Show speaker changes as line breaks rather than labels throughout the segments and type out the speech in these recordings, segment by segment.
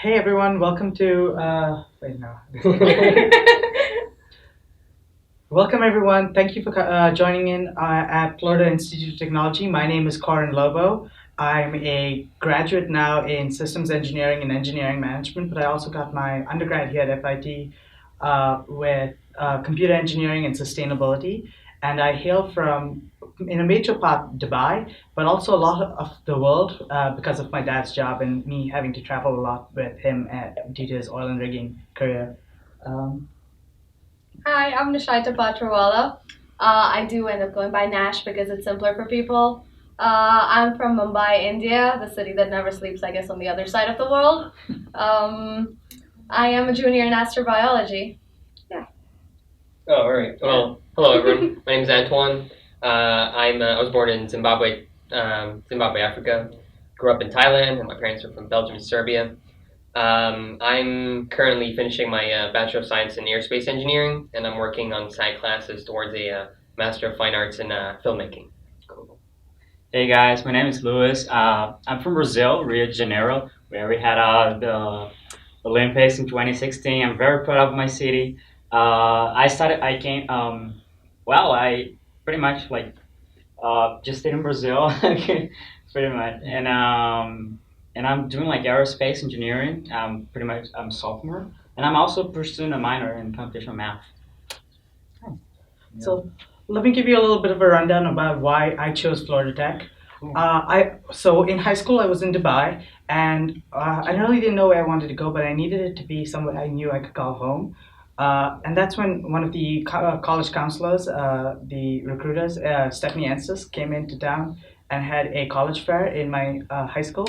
Hey everyone, welcome to wait no. Welcome everyone. Thank you for joining in at Florida Institute of Technology. My name is Corin Lobo. I'm a graduate now in systems engineering and engineering management, but I also got my undergrad here at FIT with computer engineering and sustainability. And I hail from, in a major part, Dubai, but also a lot of the world because of my dad's job and me having to travel a lot with him due to his oil and rigging career. Um,
Hi, I'm Nishaita Patrawala. I do end up going by Nash because it's simpler for people. I'm from Mumbai, India, the city that never sleeps, I guess, on the other side of the world. Um, I am a junior in astrobiology. Yeah.
Oh, all right. Well, hello everyone. My name is Antoine. I was born in Zimbabwe, Zimbabwe, Africa. Grew up in Thailand, and my parents are from Belgium and Serbia. I'm currently finishing my Bachelor of Science in Aerospace Engineering, and I'm working on side classes towards a Master of Fine Arts in filmmaking. Cool.
Hey guys, my name is Luis. I'm from Brazil, Rio de Janeiro, where we had the Olympics in 2016. I'm very proud of my city. I came, I pretty much just stayed in Brazil, pretty much, and I'm doing like aerospace engineering. I'm sophomore, and I'm also pursuing a minor in computational math.
So let me give you a little bit of a rundown about why I chose Florida Tech. So in high school I was in Dubai, and I really didn't know where I wanted to go, but I needed it to be somewhere I knew I could call home. And that's when one of the college counselors, the recruiters, Stephanie Anstis, came into town and had a college fair in my high school.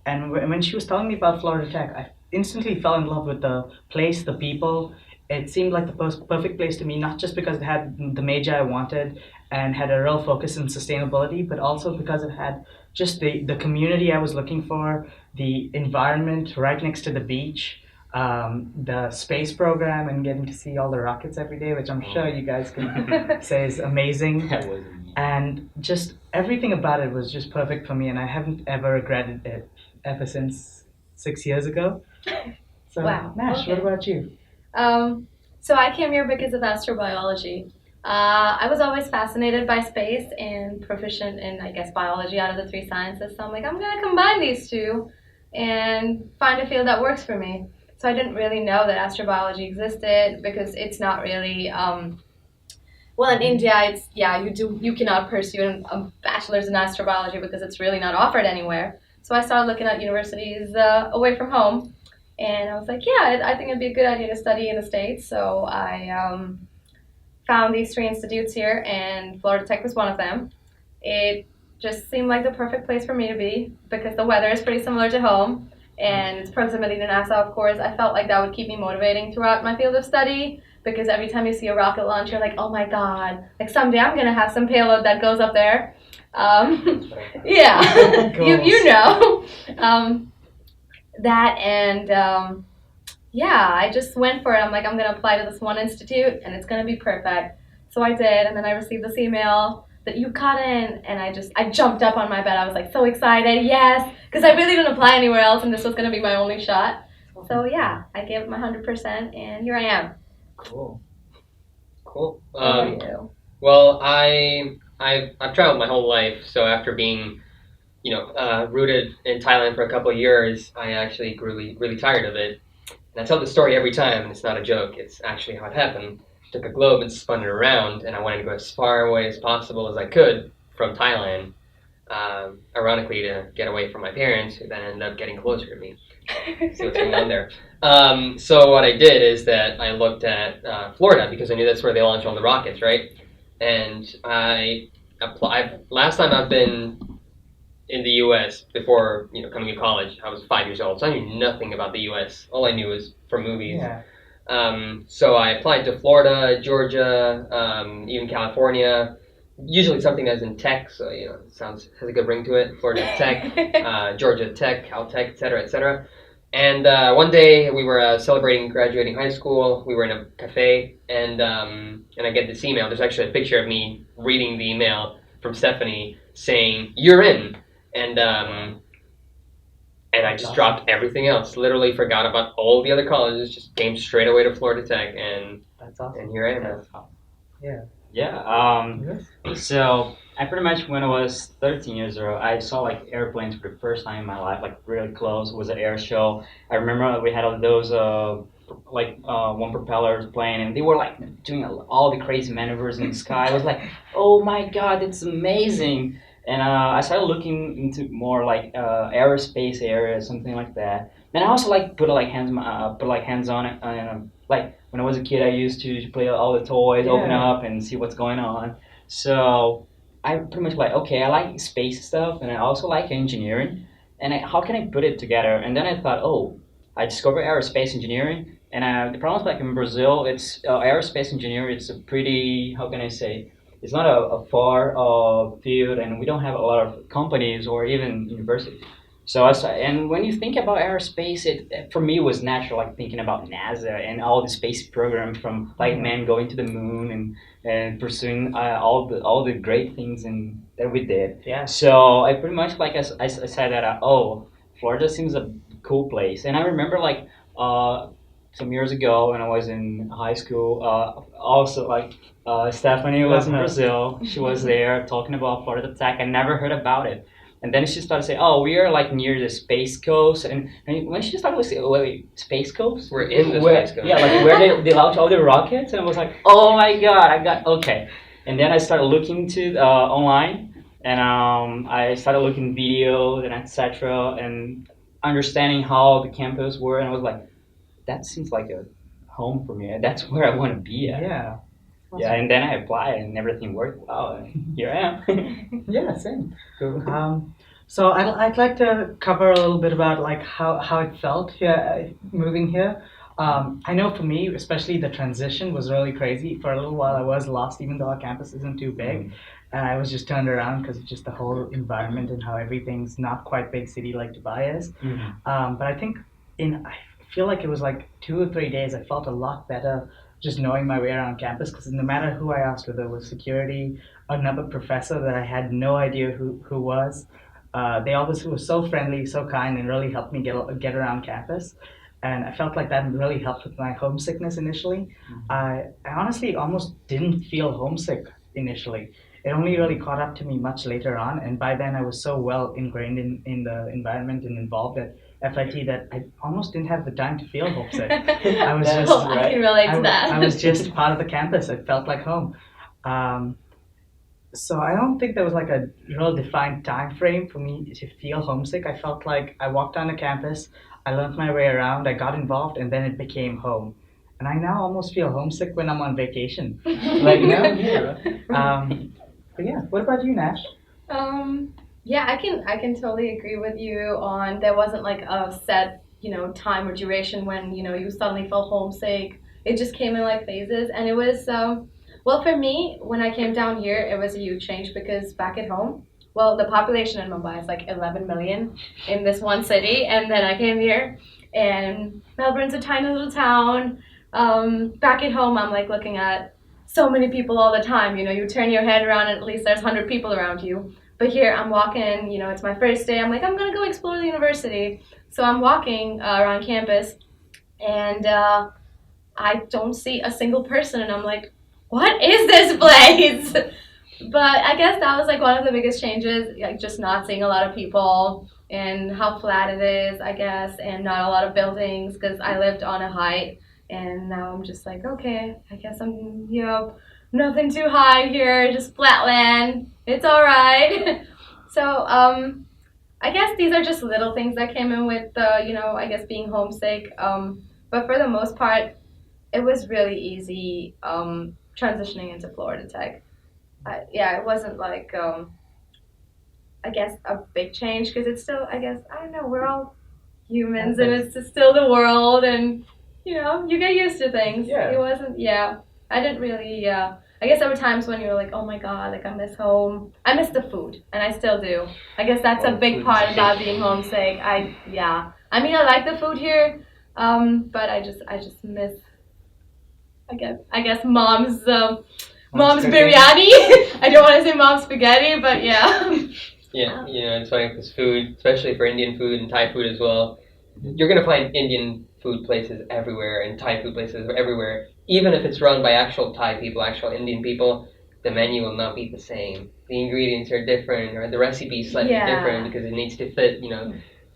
And when she was telling me about Florida Tech, I instantly fell in love with the place, the people. It seemed like the perfect place to me, not just because it had the major I wanted and had a real focus on sustainability, but also because it had just the community I was looking for, the environment right next to the beach, the space program, and getting to see all the rockets every day, which I'm sure you guys can say is amazing.
That wasn't me.
And just everything about it was just perfect for me, and I haven't ever regretted it ever since 6 years ago. So,
Wow.
Nash, what
Okay.
about you?
So I came here because of astrobiology. I was always fascinated by space and proficient in, I guess, biology out of the three sciences. So I'm like, I'm going to combine these two and find a field that works for me. So I didn't really know that astrobiology existed because it's not really. Well, in India, it's yeah, you cannot pursue a bachelor's in astrobiology because it's really not offered anywhere. So I started looking at universities away from home, and I was like, yeah, I think it'd be a good idea to study in the States. So I found these three institutes here, and Florida Tech was one of them. It just seemed like the perfect place for me to be because the weather is pretty similar to home, and its proximity to NASA, of course. I felt like that would keep me motivating throughout my field of study because every time you see a rocket launch, you're like, oh my god, like someday I'm gonna have some payload that goes up there. Yeah, you know. Um, that and yeah, I just went for it. I'm like, I'm gonna apply to this one institute, and it's gonna be perfect. So I did, and then I received this email that you got in, and I jumped up on my bed. I was like so excited, yes, because I really didn't apply anywhere else, and this was gonna be my only shot. So yeah, I gave it my 100%, and here I am.
Cool.
Cool.
How about you?
Well, I've traveled my whole life, so after being rooted in Thailand for a couple of years, I actually grew really tired of it. And I tell the story every time, and it's not a joke. It's actually how it happened. Took a globe and spun it around, and I wanted to go as far away as possible as I could from Thailand. Ironically, to get away from my parents, who then ended up getting closer to me. See what's going on there. So what I did is that I looked at Florida because I knew that's where they launch all the rockets, right? And I applied. Last time I've been in the U.S. before coming to college. I was 5 years old, so I knew nothing about the U.S. All I knew was from movies.
Yeah.
So I applied to Florida, Georgia, even California. Usually something that's in tech, so it has a good ring to it. Florida Tech, Georgia Tech, Caltech, et cetera, et cetera. And one day we were celebrating graduating high school. We were in a cafe, and I get this email. There's actually a picture of me reading the email from Stephanie saying, "You're in." And and I just dropped everything else. Literally forgot about all the other colleges. Just came straight away to Florida Tech, and
That's awesome.
and here I am now.
That's awesome.
Yeah.
Yeah. So I pretty much, when I was 13 years old, I saw like airplanes for the first time in my life, like really close. It was an air show. I remember we had all those one propeller plane, and they were like doing all the crazy maneuvers in the sky. I was like, oh my god, it's amazing. And I started looking into more like aerospace area, something like that. And I also like put hands on it. Like when I was a kid, I used to play all the toys, open
Yeah.
up and see what's going on. So I pretty much like, okay, I like space stuff, and I also like engineering. And how can I put it together? And then I thought, oh, I discovered aerospace engineering. And the problem is, like in Brazil, it's aerospace engineering. It's a pretty, how can I say? It's not a far field, and we don't have a lot of companies or even universities. So and when you think about aerospace, it for me was natural, like thinking about NASA and all the space program, from like men going to the moon and pursuing all the great things that we did.
Yeah.
So I pretty much like I said that Florida seems a cool place, and I remember like some years ago when I was in high school, also like Stephanie was in Brazil. She was there talking about Florida Tech. I never heard about it. And then she started saying, "Oh, we are like near the Space Coast." And when she started to say, "Wait, Space Coast?
We're in the
Where-
Space Coast.
Yeah, like where they launch all the rockets." And I was like, "Oh my god, I got okay." And then I started looking to online, and I started looking videos and etc. and understanding how the campus were, and I was like, "That seems like a home for me. That's where I want to be at."
Yeah.
Yeah, and then I applied, and everything worked. Wow, and here I am.
Yeah, same.
Cool.
So I'd like to cover a little bit about like how it felt here, moving here. I know for me, especially the transition was really crazy. For a little while, I was lost, even though our campus isn't too big, and I was just turned around because of just the whole environment and how everything's not quite big city like Dubai is. But I think I feel like it was like 2 or 3 days. I felt a lot better just knowing my way around campus, because no matter who I asked, whether it was security, another professor that I had no idea who was, they always were so friendly, so kind, and really helped me get around campus. And I felt like that really helped with my homesickness initially. I honestly almost didn't feel homesick initially. It only really caught up to me much later on, and by then I was so well ingrained in the environment and involved at FIT that I almost didn't have the time to feel homesick. I was
That's
just
I can relate to that.
I was just part of the campus. It felt like home. So I don't think there was like a real defined time frame for me to feel homesick. I felt like I walked on the campus, I learned my way around, I got involved, and then it became home. And I now almost feel homesick when I'm on vacation. Like, you know? But yeah, what about you, Nash?
Yeah, I can totally agree with you on there wasn't like a set, time or duration when, you suddenly felt homesick. It just came in like phases, and it was well, for me, when I came down here, it was a huge change because back at home, well, the population in Mumbai is like 11 million in this one city, and then I came here, and Melbourne's a tiny little town. Back at home, I'm like looking at so many people all the time. You turn your head around and at least there's 100 people around you. But here I'm walking, it's my first day. I'm like, I'm going to go explore the university. So I'm walking around campus, and I don't see a single person. And I'm like, what is this place? But I guess that was like one of the biggest changes, like just not seeing a lot of people and how flat it is, I guess, and not a lot of buildings because I lived on a height. And now I'm just like, okay, I guess I'm, nothing too high here, just flat land. It's all right. So I guess these are just little things that came in with, I guess being homesick. But for the most part, it was really easy transitioning into Florida Tech. It wasn't like, I guess, a big change because it's still, I guess, I don't know, we're all humans and it's still the world and, you get used to things.
Yeah.
It wasn't, I didn't really, I guess there were times when you were like, oh my god, like I miss home. I miss the food, and I still do. I guess that's a big part about being homesick. I mean, I like the food here, but I just miss, I guess mom's
Mom's cooking.
biryani. I don't want to say mom's spaghetti, but yeah.
Yeah, it's funny because food, especially for Indian food and Thai food as well, you're gonna find Indian food places everywhere and Thai food places everywhere. Even if it's run by actual Thai people, actual Indian people, the menu will not be the same. The ingredients are different, or the recipe is slightly
Yeah.
different because it needs to fit.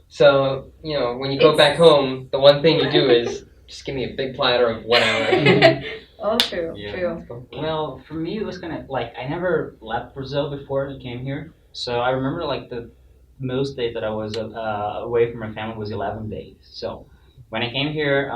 So, when you go back
It's-
home, the one thing you do is just give me a big platter of whatever.
Oh, true,
Yeah.
true.
Well, for me, it was kind of like I never left Brazil before I came here. So I remember like the most days that I was away from my family was 11 days. So when I came here,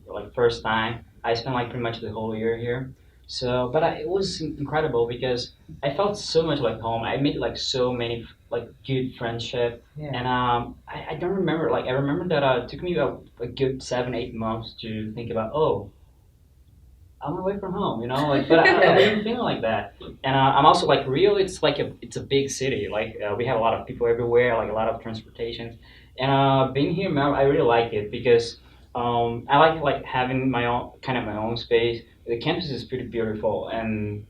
like first time, I spent like pretty much the whole year here. So, but it was incredible because I felt so much like home. I made like so many like good friendship,
Yeah.
and I don't remember like I remember that it took me a good 7 8 months to think about I'm away from home, like, but I wasn't feeling like that. And I'm also like Rio. It's a big city. Like we have a lot of people everywhere, like a lot of transportation. And being here, man, I really like it because I like having my own space. The campus is pretty beautiful, and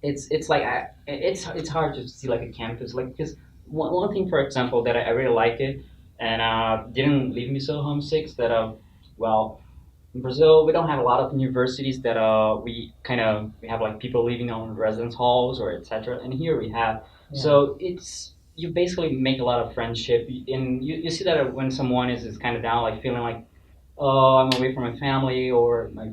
it's like it's hard to see like a campus like because one thing, for example, that I really like it and didn't leave me so homesick is that well. In Brazil, we don't have a lot of universities that we have like people living on residence halls or etc. And here we have,
Yeah.
so it's you basically make a lot of friendship, and you see that when someone is kind of down, like feeling like, oh, I'm away from my family or my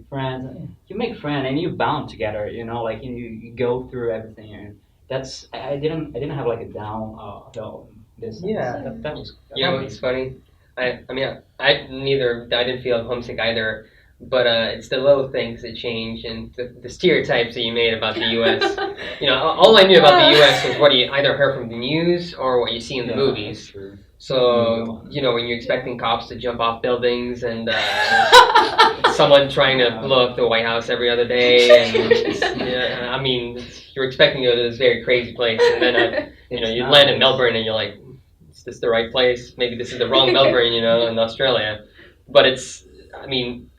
friends. You make friends and you bond together, like you go through everything, and that's I didn't have like a down hill. This
Yeah,
that was
It's funny. I didn't feel homesick either, but it's the little things that change and the stereotypes that you made about the U.S. All I knew about the U.S. was what you either heard from the news or what you see in the movies.
True.
So, when you're expecting cops to jump off buildings and someone trying to blow up the White House every other day, and yeah, I mean, you're expecting to go to this very crazy place, and then you land in Melbourne and you're like, is this the right place? Maybe this is the wrong Melbourne, in Australia. But I mean,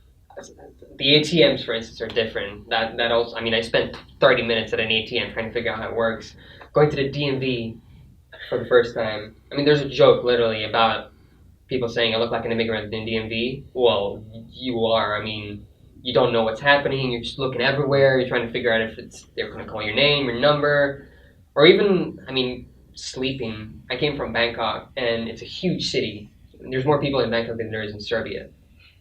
the ATMs, for instance, are different. That also, I mean, I spent 30 minutes at an ATM trying to figure out how it works. Going to the DMV for the first time. I mean, there's a joke literally about people saying I look like an immigrant in DMV. Well, you are. I mean, you don't know what's happening. You're just looking everywhere. You're trying to figure out if they're going to call your name, your number, or even, I mean, sleeping. I came from Bangkok, and it's a huge city. There's more people in Bangkok than there is in Serbia,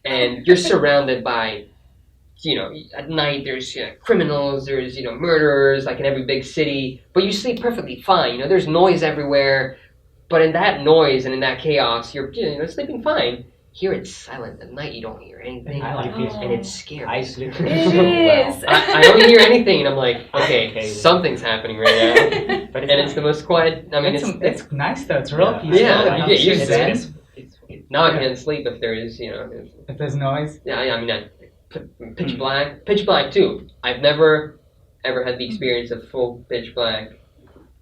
and you're surrounded by, at night there's criminals, there's murderers, like in every big city. But you sleep perfectly fine. There's noise everywhere, but in that noise and in that chaos, you're sleeping fine. Here it's silent. At night you don't hear anything.
I like
this.
and it's scary.
I sleep
It
so well.
is.
I don't hear anything, and I'm like, okay,
Okay.
something's happening right now.
But
And it's the most quiet. I mean,
it's nice though. It's real
Yeah.
peaceful.
Yeah,
It
you
helps
get used to it.
sense.
now I
Yeah.
can't sleep if there is,
If there's noise.
yeah. I mean, pitch black, pitch black too. I've never ever had the experience of full pitch black.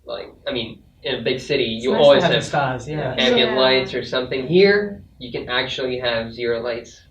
Like, I mean, in a big city,
It's
you
nice to
always
have the
have
stars. Yeah.
ambient
Yeah.
lights or something. Here, you can actually have zero lights.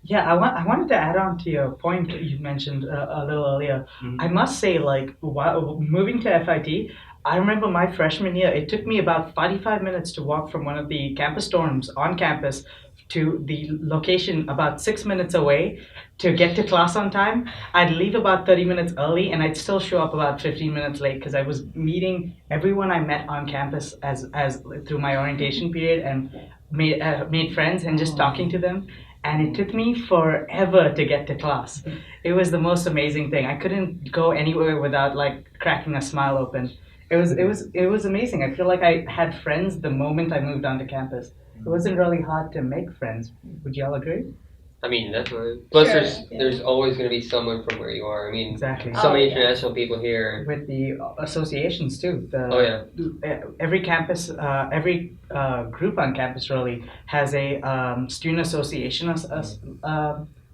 Yeah, I wanted to add on to your point you mentioned a little earlier.
Mhm.
I must say, like, while moving to FIT, I remember my freshman year, it took me about 45 minutes to walk from one of the campus dorms on campus to the location about 6 minutes away to get to class on time. I'd leave about 30 minutes early and I'd still show up about 15 minutes late because I was meeting everyone I met on campus as through my orientation period and made friends and just talking to them. And it took me forever to get to class. It was the most amazing thing. I couldn't go anywhere without like cracking a smile open. It was amazing. I feel like I had friends the moment I moved onto campus. It wasn't really hard to make friends. Would y'all agree?
I mean, definitely. Plus,
Sure,
there's always going to be someone from where you are. I mean,
Exactly.
so
Oh,
many
yeah.
international people here.
With the associations too.
Oh yeah.
Every campus, every group on campus really has a student association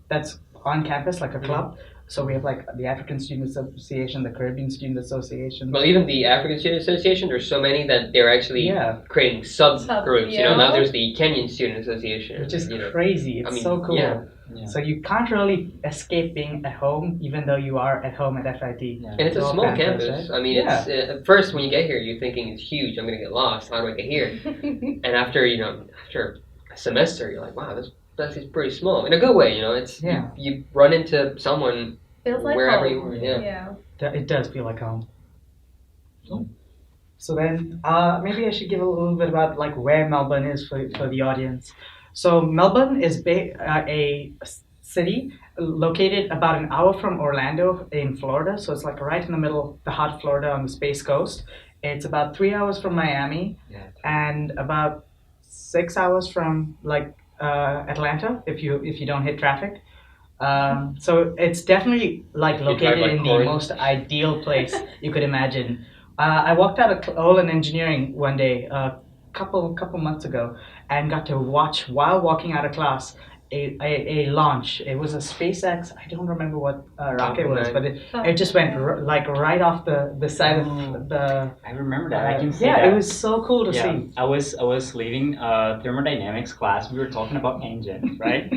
that's on campus, like a club. So we have like the African Student Association, the Caribbean Student Association.
Well, even the African Student Association, there's so many that they're actually
Yeah,
creating subgroups. You know,
Yeah.
now there's the Kenyan Student Association,
which is
you know.
crazy. It's
I mean,
so cool.
yeah.
Yeah.
So you can't really escape being at home, even though you are at home at FIT.
Yeah.
And it's a
All
small
campus,
campus.
right?
I mean,
Yeah.
it's at first when you get here, you're thinking it's huge. I'm gonna get lost. How do I get here? And after after a semester, you're like, wow, this place is pretty small in a good way. You know, it's
Yeah.
you run into someone
Feels like
wherever
home.
you are. Yeah.
Yeah.
It does feel like home. So then, maybe I should give a little bit about like where Melbourne is for the audience. So Melbourne is city located about an hour from Orlando in Florida. So it's like right in the middle, the heart of Florida on the Space Coast. It's about 3 hours from Miami,
Yeah.
and about 6 hours from like Atlanta if you don't hit traffic. So it's definitely like
You drive
located
like
in the
Corey.
most ideal place you could imagine. I walked out of Olin Engineering one day, couple months ago, and got to watch while walking out of class a launch. It was a SpaceX. I don't remember what rocket it was, but it just went like right off the side of the.
I remember that. I can see
yeah,
that.
it was so cool to
Yeah,
see.
I was leaving thermodynamics class. We were talking about engine, right?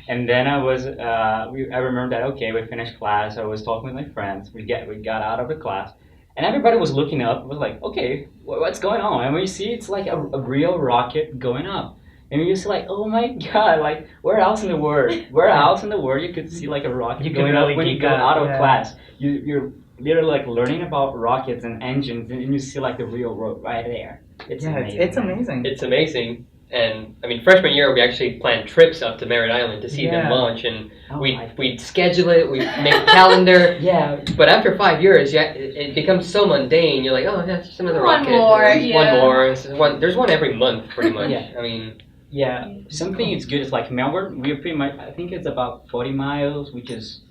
And then I remember that we finished class. I was talking with my friends. We got out of the class, and everybody was looking up. It was like, okay, what's going on? And we see it's like a real rocket going up. And we just like, oh my god, like where else in the world? Where else in the world you could see like a rocket
You could
going
really
up when you
geek
go
out,
out of
yeah.
class? You're literally like learning about rockets and engines, and you see like the real road right there. It's amazing.
It's amazing.
It's amazing. And I mean, freshman year, we actually planned trips up to Merritt Island to see them
Yeah.
launch, and
Oh
we'd
my-
we'd schedule it, we'd make a calendar.
Yeah,
But after 5 years, it becomes so mundane. You're like, oh, yeah, it's just another
One
rocket.
more,
There's
yeah.
One more. There's one every month, pretty much.
Yeah.
I mean,
yeah. Something is good. It's like Melbourne. We're pretty much. I think it's about 40 miles, which is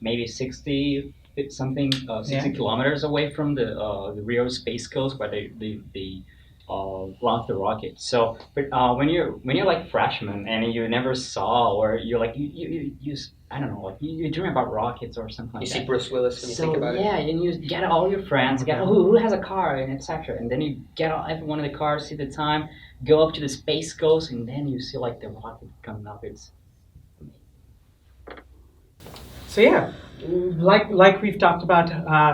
maybe 60
Yeah.
kilometers away from the real space coast where they launch the rocket. So, but when you're like freshman and you never saw, or you're like you I don't know, like you dream about rockets or something
you
like
see
that.
Bruce Willis when you
So
think about it.
yeah, and you get all your friends, get who has a car and etc. And then you get every one of the cars, see the time, go up to the space coast, and then you see like the rocket coming up. It's
So yeah, like we've talked about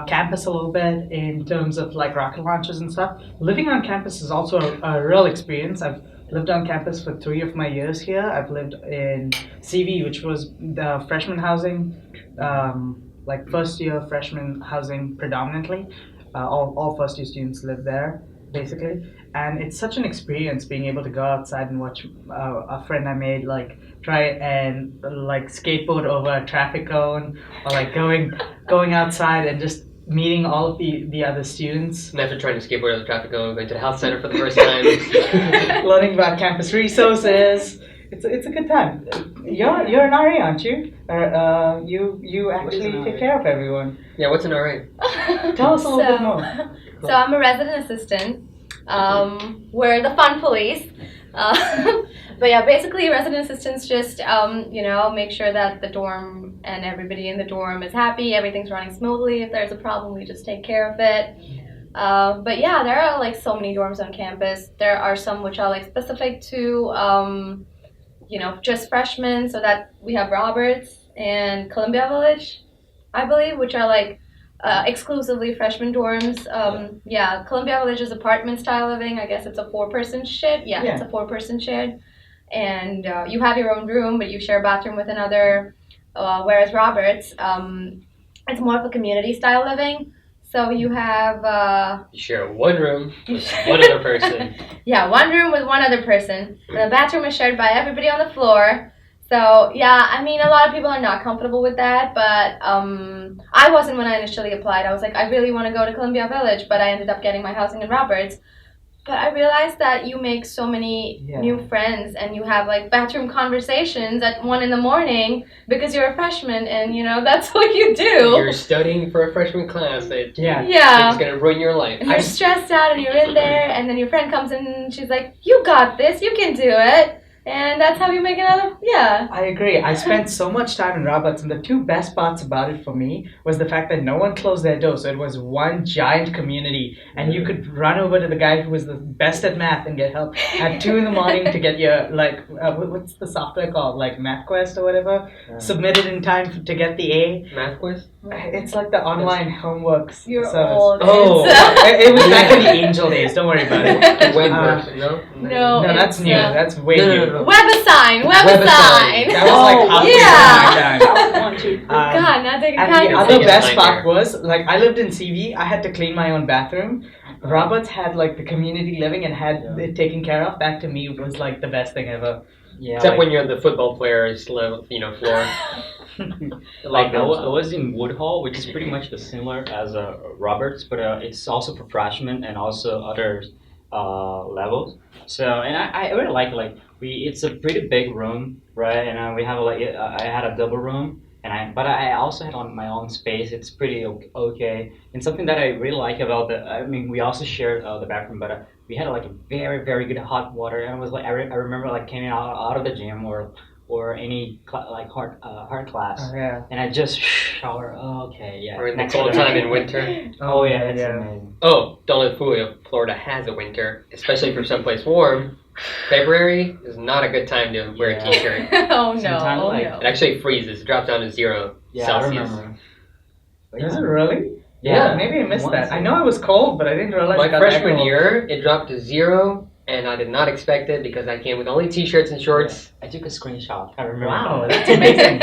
campus a little bit in terms of like rocket launches and stuff. Living on campus is also a real experience. I've lived on campus for 3 of my years here. I've lived in CV, which was the freshman housing, like first year freshman housing predominantly. All first year students live there basically, and it's such an experience being able to go outside and watch a friend I made like try and like skateboard over a traffic cone, or like going outside and just meeting all of the other students,
And after trying to skateboard on the traffic cone, going to the health center for the first time.
learning about campus resources. It's a good time. You're an RA, aren't you? You
What is
actually
an
take
RA?
care of everyone.
Yeah, what's an RA?
Tell us a little bit more.
So I'm a resident assistant. We're the fun police. But yeah, basically resident assistants just, make sure that the dorm and everybody in the dorm is happy, everything's running smoothly. If there's a problem, we just take care of it. But yeah, there are like so many dorms on campus. There are some which are like specific to, just freshmen, so that we have Roberts and Columbia Village, I believe, which are like exclusively freshman dorms. Columbia Village is apartment style living. I guess it's a 4-person shed. Yeah,
Yeah.
it's a 4-person shed. And you have your own room, but you share a bathroom with another. Whereas Roberts, it's more of a community style living. So you have,
You share one room with one other person.
one room with one other person. And the bathroom is shared by everybody on the floor. So, yeah, I mean, a lot of people are not comfortable with that, but I wasn't when I initially applied. I was like, I really want to go to Columbia Village, but I ended up getting my housing in Roberts. But I realized that you make so many new friends, and you have, like, bathroom conversations at 1 a.m. because you're a freshman, and, that's what you do.
You're studying for a freshman class that
Yeah.
Yeah.
is going to ruin your life.
And you're stressed out, and you're in there, and then your friend comes in, and she's like, you got this, you can do it. And that's how you make another, yeah.
I agree. I spent so much time in Roberts, and the two best parts about it for me was the fact that no one closed their doors. So it was one giant community, and you could run over to the guy who was the best at math and get help at 2 in the morning to get your what's the software called, like MathQuest or whatever, submitted in time to get the A.
Math quiz?
It's like the online homeworks
You're
service.
old.
Oh.
It was back in the angel days. Don't worry about it.
The web
Uh,
version, no?
No,
No, that's
it's,
new. That's way
No, no,
new.
no, no.
WebAssign.
That was like half
yeah.
the time.
God, now they
And
can
the
It's
other
like a
best part
nightmare.
was, like, I lived in CV. I had to clean my own bathroom. Roberts had like the community living and had it taken care of. That to me was like the best thing ever.
Yeah,
Except
like,
when you're on the football player's floor.
like I was in Woodhall, which is pretty much the similar as Roberts, but it's also for freshmen and also other levels. So and I really like it's a pretty big room, right? And we have I had a double room. But I also had on my own space. It's pretty okay. And something that I really like about I mean, we also shared the bathroom, but we had like a very, very good hot water. And it was like, I remember like coming out of the gym or any hard class.
Oh, yeah.
And I just shower. Oh, okay, yeah.
Or in the
Next to
cold
the-
time in winter.
Oh, yeah, it's
yeah.
amazing.
Oh, don't let fool you. Florida has a winter, especially for someplace warm. February is not a good time to wear a
Yeah.
t-shirt.
Oh no.
Sometimes,
Oh,
like-
no.
It actually freezes. It drops down to 0
Yeah,
Celsius.
I remember. But
Is
yeah.
it really?
Yeah.
Maybe I missed
Once,
that. I know it was cold, but I didn't realize
My
it got that
freshman
cold.
year, it dropped to 0, and I did not expect it because I came with only t-shirts and shorts.
I took a screenshot. I remember.
Wow, that's amazing.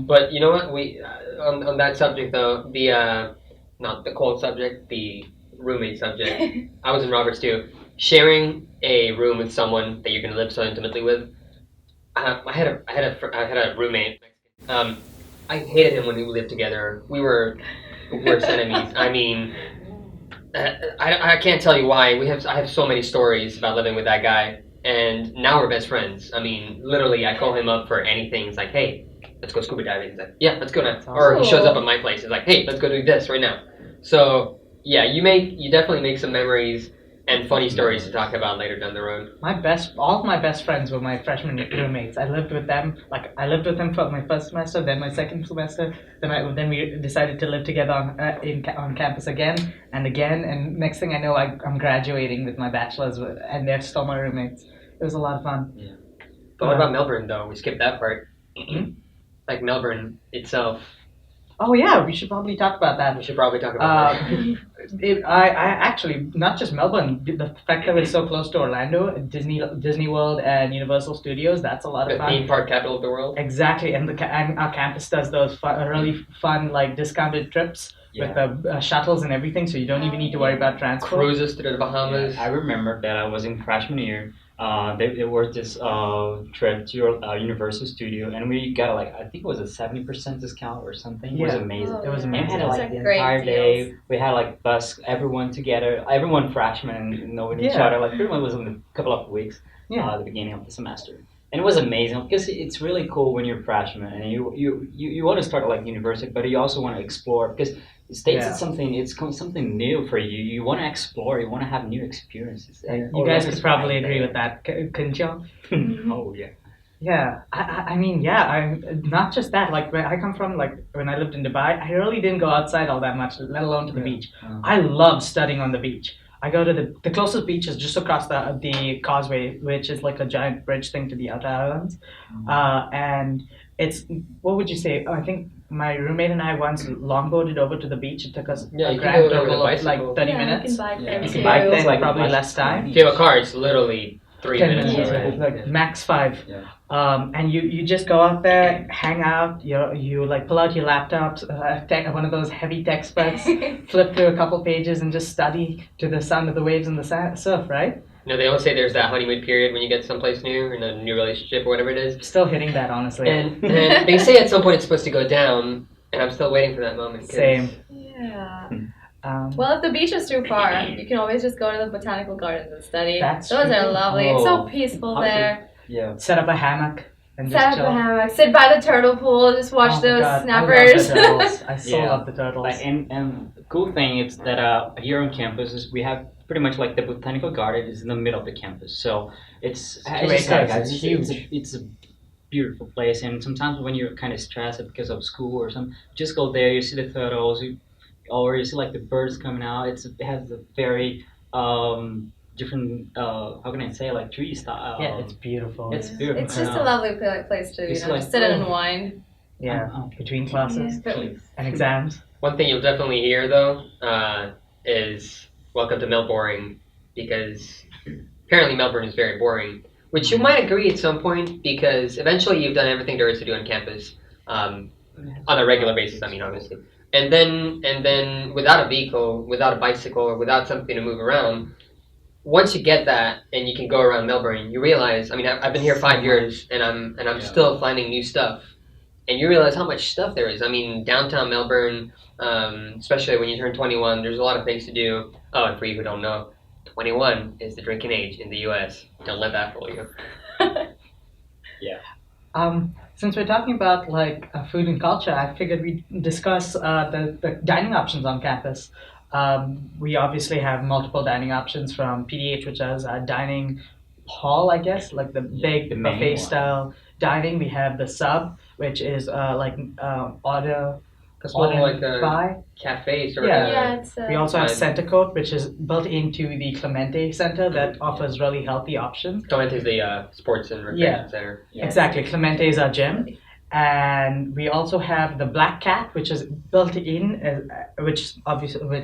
But you know what? We on that subject though, the not the cold subject, the roommate subject. I was in Roberts too. Sharing a room with someone that you're gonna live so intimately with. I had a roommate. I hated him when we lived together. We were worst enemies. I mean, I can't tell you why. I have so many stories about living with that guy, and now we're best friends. I mean, literally, I call him up for anything. It's like, hey, let's go scuba diving. He's like, yeah, let's go now. Or he shows up at my place. He's like, hey, let's go do this right now. So yeah, you definitely make some memories and funny stories to talk about later down the road.
All of my best friends were my freshman roommates. I lived with them. I lived with them for my first semester, then my second semester. Then we decided to live together on campus again and again. And next thing I know, I'm graduating with my bachelor's, and they're still my roommates. It was a lot of fun.
But what about Melbourne though? We skipped that part. Like Melbourne itself.
Oh yeah, we should probably talk about that.
We should probably talk about that.
I actually, not just Melbourne, the fact that we're so close to Orlando, Disney World and Universal Studios, that's a lot
The
of fun.
theme park capital of the world.
Exactly, and our campus does those really fun, like discounted trips with the shuttles and everything, so you don't even need to worry about transport.
Cruises to the Bahamas.
I remember that I was in freshman year. There was this trip to Universal Studio, and we got I think it was a 70% discount or something. It was
Yeah.
amazing.
Oh,
It was
yeah.
amazing.
And we had
Those
like
are
the
great
entire day.
deals.
We had bus everyone together, everyone freshmen knowing each
Yeah.
other. Everyone was in a couple of weeks at the beginning of the semester. And it was amazing because it's really cool when you're a freshman and you want to start university, but you also want to explore because States
Yeah.
it's something new for you. You want to explore. You want to have new experiences.
You guys could probably agree with that, couldn't you?
Oh yeah.
Yeah, I mean, yeah, I'm not just that. Like when I come from, when I lived in Dubai, I really didn't go outside all that much, let alone to the beach. I love studying on the beach. I go to the closest beach is just across the causeway, which is like a giant bridge thing to the outer islands, and it's, what would you say? I think my roommate and I once longboarded over to the beach. It took us
Yeah,
a
you can
grand
do it over
total
the
of like
bicycle.
30
Yeah,
minutes.
You can bike there
You
too.
can bike there,
Then probably less time.
If you have a car, it's literally 3
10
minutes.
minutes,
already.
like max 5.
Yeah.
And you just go out there, hang out. You like pull out your laptops, one of those heavy textbooks, flip through a couple pages, and just study to the sound of the waves and the surf. Right?
You know, they always say there's that honeymoon period when you get someplace new in a new relationship or whatever it is.
Still hitting that, honestly.
And they say at some point it's supposed to go down, and I'm still waiting for that moment. 'cause
Same.
Yeah.
Um,
Well, if the beach is too far, you can always just go to the botanical gardens and study.
That's
Those
true.
are lovely. It's so
Oh,
peaceful
how
there.
Yeah.
set up a hammock and just
Set up
chill.
a hammock, sit by the turtle pool, just watch
Oh my
those
God,
snappers.
I love the turtles. I so
Yeah.
love the turtles.
And the cool thing is that here on campus is we have pretty much like the botanical garden is in the middle of the campus. So it's as
2
you said,
acres,
guys,
it's huge.
it's a beautiful place. And sometimes when you're kind of stressed because of school or something, just go there. You see the turtles, or you see like the birds coming out. It has a very different how can I say, like tree style.
Yeah, it's beautiful.
It's beautiful.
It's just a lovely place to
It's
just
like,
sit and
oh.
unwind.
Yeah, between classes
But
and exams.
One thing you'll definitely hear though is "Welcome to Melbourne," because apparently Melbourne is very boring. Which you might agree at some point, because eventually you've done everything there is to do on campus, on a regular basis. I mean, obviously, and then without a vehicle, without a bicycle, or without something to move around, once you get that and you can go around Melbourne, you realize. I mean, I've been here 5 years, and I'm still finding new stuff, and you realize how much stuff there is. I mean, downtown Melbourne, especially when you turn 21, there's a lot of things to do. Oh, and for you who don't know, 21 is the drinking age in the U.S. Don't let that fool you.
Since we're talking about like food and culture, I figured we'd discuss the dining options on campus. We obviously have multiple dining options from PDH, which is a dining hall, I guess, like the big
the main
buffet
one.
style dining. We have the sub, which is order
Small,
and
like a
buy.
cafe sort
Yeah.
of.
yeah, it's
We also have
Fine.
Center Court, which is built into the Clemente Center that offers really healthy options.
Clement is the sports and recreation center.
Yeah.
Exactly, Clemente is our gym. And we also have the Black Cat, which is built in, which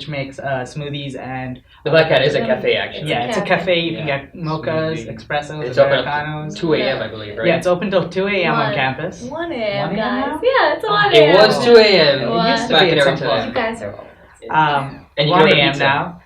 makes smoothies and
The Black Cat is a cafe, actually.
yeah, it's a cafe. You can
Yeah.
get mochas,
Smoothie.
espressos,
It's open up
americanos.
to 2 a.m., I believe, right?
Yeah, it's open till 2 a.m. on
One.
campus.
1
1
a.m.
a.m.
guys.
now?
Yeah, it's 1
It
a.m.
was 2 a.m.
It used
to
back
be
in
at
our
some
time.
You guys are old.
And you
One
go to
a.m.
pizza.
now.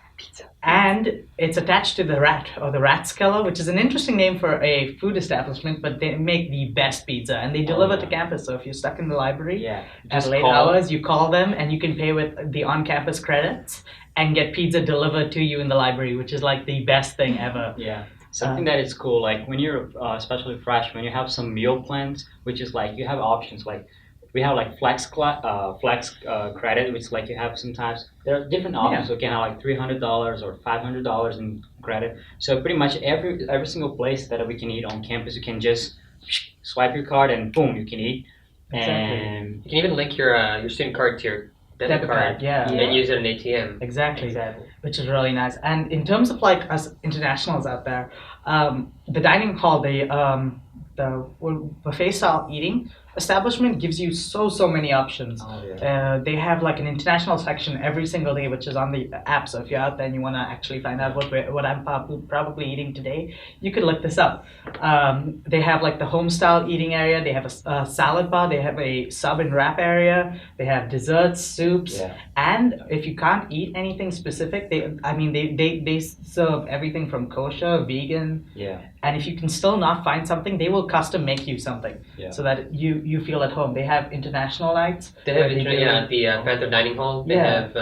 And it's attached to the Rat or the Ratskeller, which is an interesting name for a food establishment, but they make the best pizza and they deliver to campus. So if you're stuck in the library
Yeah.
at late hours, you call them and you can pay with the on-campus credits and get pizza delivered to you in the library, which is like the best thing ever.
Yeah. Something that is cool, like when you're especially freshman, you have some meal plans, which is like you have options. Like we have like flex credit, which is like you have sometimes there are different options. So you can have like $300 or $500 in credit. So pretty much every single place that we can eat on campus, you can just swipe your card and boom, you can eat.
Exactly.
And
You can even link your student card to your debit card
yeah.
and use it in ATM.
Exactly. Which is really nice. And in terms of like us internationals out there, the dining hall, the buffet style eating establishment gives you so many options. They have like an international section every single day, which is on the app. So if you're out there and you want to actually find out what I'm probably eating today, you could look this up. They have like the home style eating area. They have a salad bar. They have a sub and wrap area. They have desserts, soups, and if you can't eat anything specific, they serve everything from kosher, vegan, and if you can still not find something, they will custom make you something so that you feel at home. They have international nights.
They have the Panther Dining Hall. They have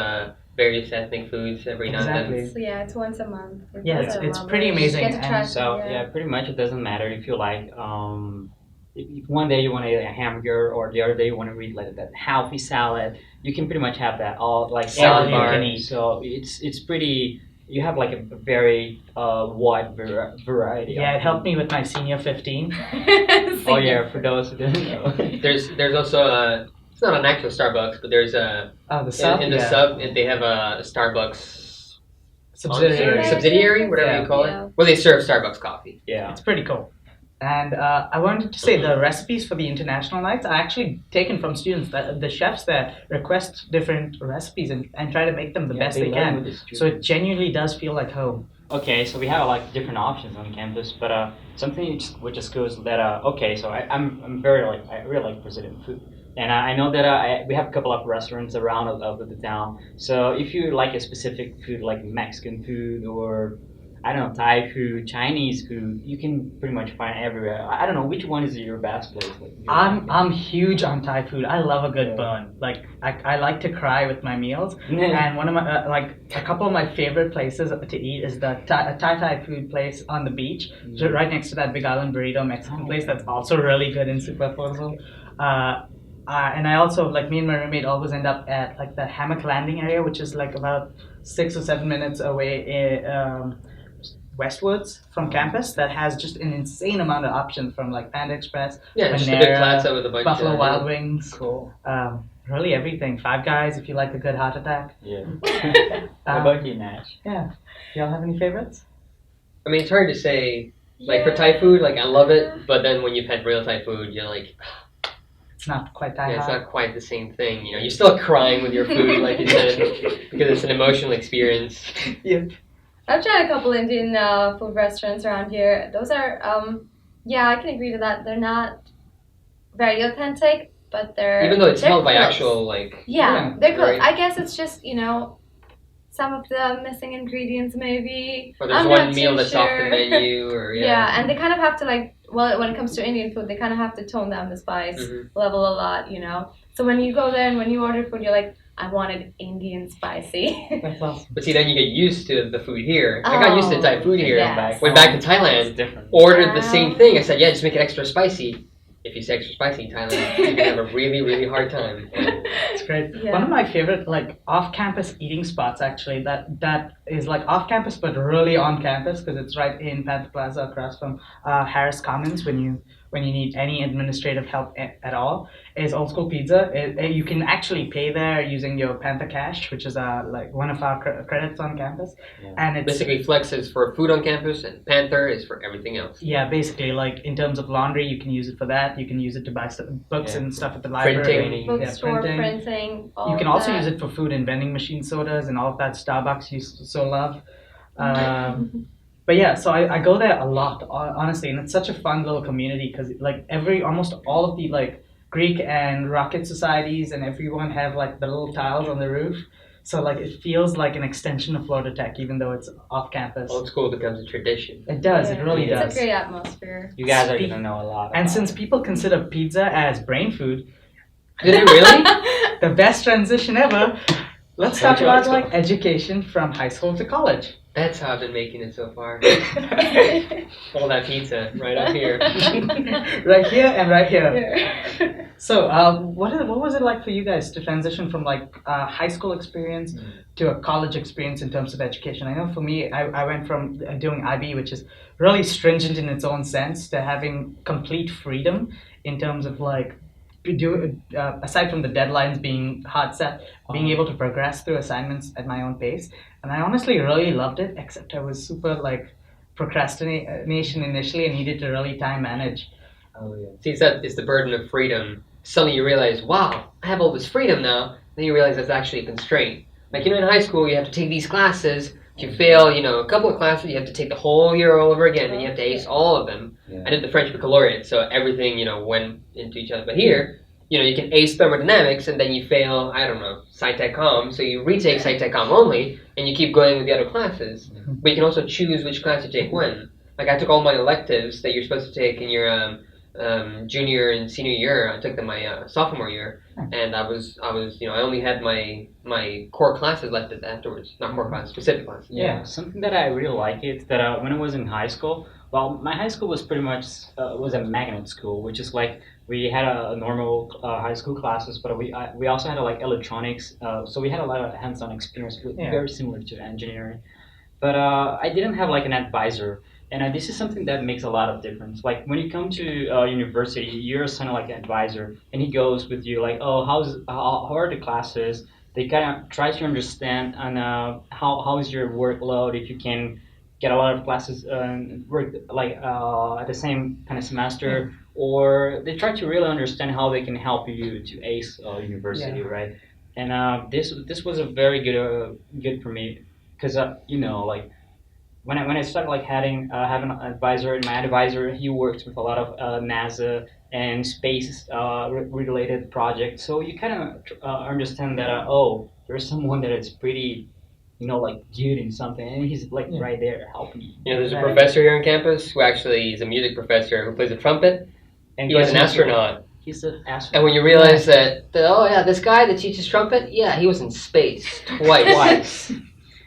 various ethnic foods every now and then.
Exactly.
So yeah, it's once a month.
Yeah, it's pretty amazing.
You get to try
And
so pretty much it doesn't matter if you like if one day you want to eat a hamburger or the other day you want to eat like that healthy salad, you can pretty much have that all like salad
you
bar.
can eat.
So it's pretty. You have like a very wide variety.
Yeah, it helped me with my senior 15.
Oh yeah, for those who didn't know.
There's also it's not an actual Starbucks, but there's a
The sub.
in the sub they have a Starbucks
subsidiary.
subsidiary, whatever you call
Yeah.
it, where they serve Starbucks coffee.
Yeah.
It's pretty cool. And I wanted to say the recipes for the international nights are actually taken from students. The chefs that request different recipes and try to make them the best they can. So it genuinely does feel like home.
Okay, so we have like different options on campus, but something which is cool is that so I'm very I really like Brazilian food, and I know that we have a couple of restaurants around of the town. So if you like a specific food like Mexican food or I don't know, Thai food, Chinese food, you can pretty much find everywhere. I don't know which one is your best place.
I'm huge on Thai food. I love a good burn. Like I like to cry with my meals. And one of my a couple of my favorite places to eat is the Thai food place on the beach, so right next to that Big Island Burrito Mexican place. That's also really good and super affordable. And I also me and my roommate always end up at like the Hammock Landing area, which is like about 6 or 7 minutes away, westwards from campus, that has just an insane amount of options from like Panda Express,
Yeah, just a big
Panera,
plaza with a bunch
Buffalo
of
Wild Wings,
Cool.
really everything. Five Guys if you like a good heart attack.
Yeah.
Um,
How about you, Nash?
Yeah. Y'all have any favorites?
I mean, it's hard to say. Like for Thai food, like I love it, but then when you've had real Thai food, you're like,
It's not quite that
yeah, it's
hard.
not quite the same thing. You know, you're still crying with your food, like you said, because it's an emotional experience.
Yeah.
I've tried a couple Indian food restaurants around here. Those are, yeah, I can agree to that. They're not very authentic, but they're
Even though it's
they're
held by
close.
actual like.
Yeah,
Yeah,
they're close.
right.
I guess it's just some of the missing ingredients maybe.
Or there's
I'm
one
not
meal
too
that's off the
sure.
menu, or
Yeah, and they kind of have to when it comes to Indian food, they kind of have to tone down the spice
Mhm.
level a lot, So when you go there and when you order food, you're like, I wanted Indian spicy.
That's awesome.
But see, then you get used to the food here. I got used to Thai food here.
yes.
Went back to
It's
Thailand,
different.
ordered the same
Wow.
thing. I said, yeah, just make it extra spicy. If you say extra spicy in Thailand, you're gonna have a really, really hard time.
It's great.
Yeah.
One of my favorite like off-campus eating spots actually that is like off-campus but really on campus because it's right in Panther Plaza across from Harris Commons when you need any administrative help at all is Old School Pizza. You can actually pay there using your Panther Cash, which is like one of our credits on campus,
Yeah.
and it's
Basically, Flex is for food on campus, and Panther is for everything else.
yeah, basically like in terms of laundry, you can use it for that. You can use it to buy books
Yeah.
and stuff at the library.
Printing.
Bookstore
printing.
printing. all
You can
of
also
that.
use it for food and vending machine sodas and all of that Starbucks you so love. But yeah, so I go there a lot, honestly, and it's such a fun little community because like almost all of the like Greek and Rocket societies and everyone have like the little tiles on the roof. So like it feels like an extension of Florida Tech, even though it's off campus.
Old school becomes a tradition.
It does, it
Yeah,
really
it's
does.
a great atmosphere.
You guys are
Speak-
gonna know a lot.
And
about
since
it.
people consider pizza as brain food,
Did it really?
the best transition ever. Let's talk
Okay,
about
let's go.
like education from high school to college.
That's how I've been making it so far. All that pizza right up here.
Right here and right here. So, what was it like for you guys to transition from like a high school experience to a college experience in terms of education? I know for me, I went from doing IB, which is really stringent in its own sense, to having complete freedom in terms of like aside from the deadlines being hard set, being able to progress through assignments at my own pace. And I honestly really loved it, except I was super like procrastination initially and needed to really time manage.
Oh yeah.
See, it's the burden of freedom. Suddenly you realize, wow, I have all this freedom now. Then you realize that's actually a constraint. Like, in high school, you have to take these classes. If you fail, a couple of classes, you have to take the whole year all over again, and you have to ace all of them.
Yeah.
I did the French baccalaureate, so everything, went into each other. But here, you can ace thermodynamics, and then you fail, I don't know, SciTech-Com, so you retake SciTech-Com only, and you keep going with the other classes. But you can also choose which class you take when. Like, I took all my electives that you're supposed to take in your junior and senior year. I took them my sophomore year, and I was I only had my core classes left afterwards. Not core classes, specific classes.
Yeah, something that I really like is that when I was in high school, well, my high school was pretty much was a magnet school, which is like we had a normal high school classes, but we also had like electronics, so we had a lot of hands-on experience,
Yeah.
very similar to engineering. But I didn't have like an advisor, and this is something that makes a lot of difference. Like when you come to university, you're assigned like an advisor, and he goes with you like, oh, how are the classes? They kind of try to understand on how is your workload, if you can get a lot of classes work like at the same kind of semester, or they try to really understand how they can help you to ace university, right? And this was a very good for me because like when I started like having an advisor, and my advisor, he works with a lot of NASA and space related projects, so you kind of understand that there's someone that is pretty like good in something, and he's like right there helping you.
There's a professor here on campus who actually is a music professor who plays the trumpet.
And
He was an
guess what?
astronaut.
He's an astronaut.
And when you realize that this guy that teaches trumpet, yeah, he was in space twice.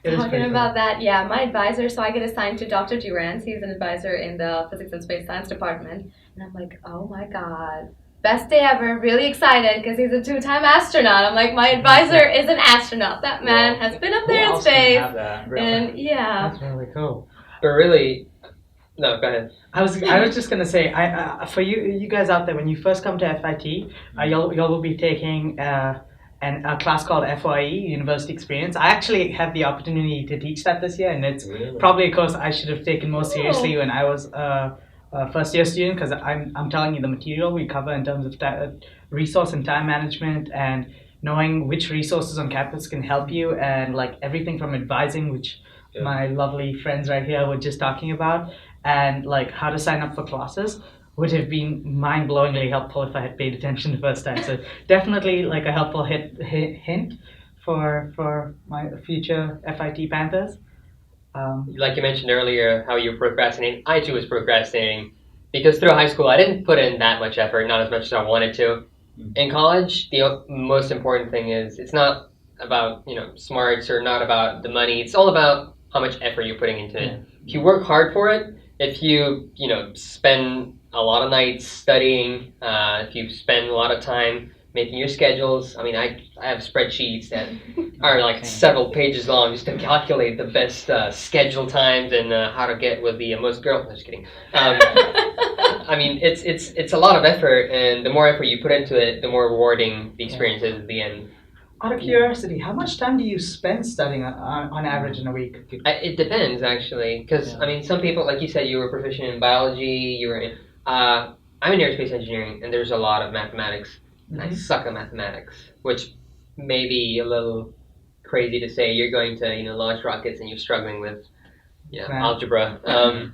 It is
Talking
pretty
about that, yeah, my advisor, so I get assigned to Dr. Durance. He's an advisor in the Physics and Space Science department. And I'm like, oh my God, best day ever, really excited because he's a 2-time astronaut. I'm like, my advisor is an astronaut. That man
Well,
has been up
Who
there in
else can
space.
have that, really?
And yeah.
That's really cool.
But really, no, go ahead.
I was just gonna say, for you guys out there, when you first come to FIT, y'all will be taking a class called FYE, University Experience. I actually had the opportunity to teach that this year, and it's probably a course I should have taken more seriously when I was a first year student, because I'm telling you, the material we cover in terms of resource and time management, and knowing which resources on campus can help you, and like everything from advising, which my lovely friends right here were just talking about, and like how to sign up for classes would have been mind-blowingly helpful if I had paid attention the first time. So definitely like a helpful hint for my future FIT Panthers.
Like you mentioned earlier, how you were procrastinating. I too was procrastinating because through high school I didn't put in that much effort, not as much as I wanted to. In college, the most important thing is it's not about smarts or not about the money. It's all about how much effort you're putting into it. If you work hard for it, if you spend a lot of nights studying, if you spend a lot of time making your schedules. I mean, I have spreadsheets that are like several pages long just to calculate the best schedule times and how to get with the most girls. I'm just kidding. I mean, it's a lot of effort, and the more effort you put into it, the more rewarding the experience is at the end.
Out of curiosity, how much time do you spend studying on average in a week?
It depends, actually, because I mean, some people, like you said, you were proficient in biology. You were in. I'm in aerospace engineering, and there's a lot of mathematics. And I suck at mathematics, which may be a little crazy to say. You're going to launch rockets, and you're struggling with algebra.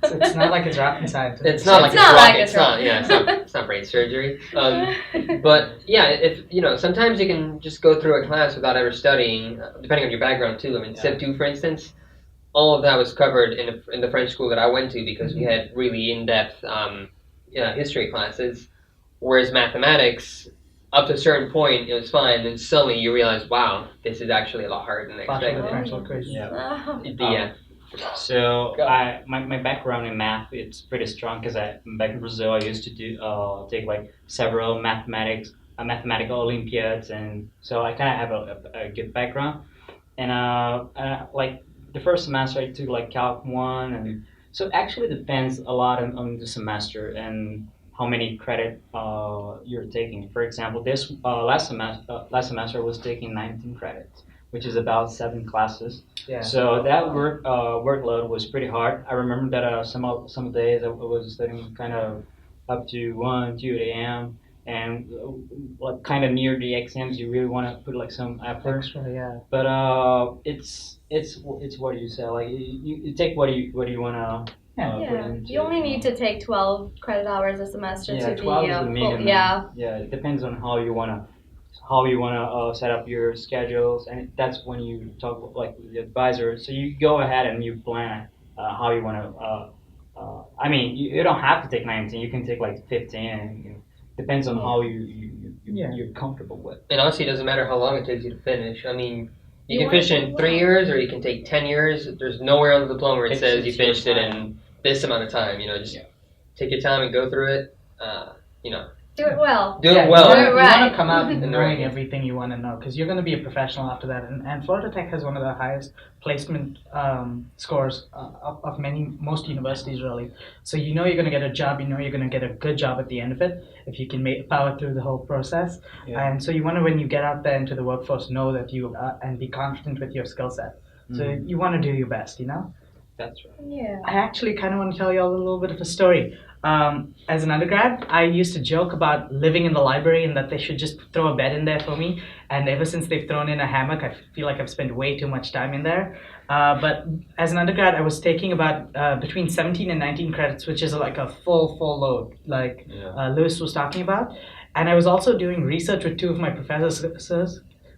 It's not like it's rocket science.
It's not like it's rocket. It's not. Yeah, it's not brain surgery. But yeah, if sometimes you can just go through a class without ever studying, depending on your background too. I mean, Civ 2, for instance, all of that was covered in the French school that I went to because we had really in-depth history classes, whereas mathematics, up to a certain point, it was fine. Then suddenly you realize, wow, this is actually a lot harder than I expected.
Yeah. So my background in math, it's pretty strong because back in Brazil I used to take like several mathematical Olympiads, and so I kind of have a good background. And like the first semester I took like Calc 1, and so it actually depends a lot on the semester and how many credit you're taking. For example, this last semester I was taking 19 credits, which is about 7 classes.
Yeah.
So that workload was pretty hard. I remember that some days I was studying kind of up to 1, 2 a.m. and like kind of near the exams, you really want to put like some effort.
Extra, yeah.
But it's what you say. Like you take what you want to.
You only need to take 12 credit hours a semester to be
12 is the minimum.
Yeah,
it depends on how you wanna set up your schedules, and that's when you talk like with the advisor. So you go ahead and you plan how you wanna. I mean, you don't have to take 19. You can take like 15. And, depends on how you're comfortable with.
And honestly, it doesn't matter how long it takes you to finish. I mean, you can finish in 3 years, or you can take 10 years. There's nowhere on the diploma where it says you finished it in this amount of time. Just take your time and go through it.
do it well.
Do it well.
You want to come out
In the
knowing
right.
everything you want to know, because you're going to be a professional after that. And Florida Tech has one of the highest placement scores of most universities, really. So you're going to get a job. You're going to get a good job at the end of it if you can power through the whole process.
Yeah.
And so you want to, when you get out there into the workforce, know that you and be confident with your skill set. So you want to do your best,
That's right.
Yeah.
I actually kind of want to tell you all a little bit of a story. As an undergrad, I used to joke about living in the library and that they should just throw a bed in there for me. And ever since they've thrown in a hammock, I feel like I've spent way too much time in there. But as an undergrad, I was taking about between 17 and 19 credits, which is like a full load, like Lewis was talking about. And I was also doing research with 2 of my professors,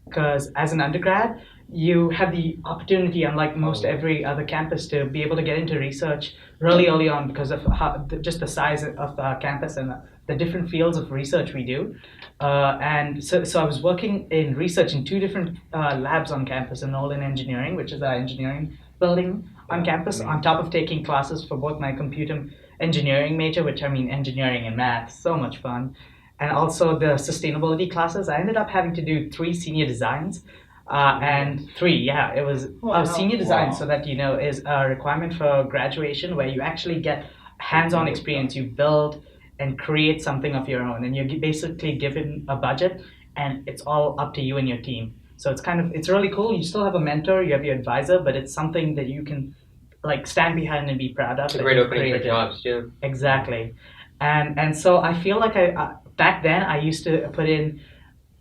because as an undergrad, you have the opportunity, unlike most every other campus, to be able to get into research really early on because of just the size of the campus and the different fields of research we do. And so I was working in research in 2 different labs on campus, in Nolan Engineering, which is our engineering building on campus, on top of taking classes for both my computer engineering major, which I mean engineering and math, so much fun. and also the sustainability classes. I ended up having to do 3 senior designs. And 3, yeah, it was
Wow.
senior design,
Wow.
so that is a requirement for graduation where you actually get hands-on experience. You build and create something of your own, and you're basically given a budget, and it's all up to you and your team. So it's really cool. You still have a mentor, you have your advisor, but it's something that you can like stand behind and be proud of.
It's a
that
great
you've
opening for
created.
jobs too.
Exactly, and so I feel like I back then I used to put in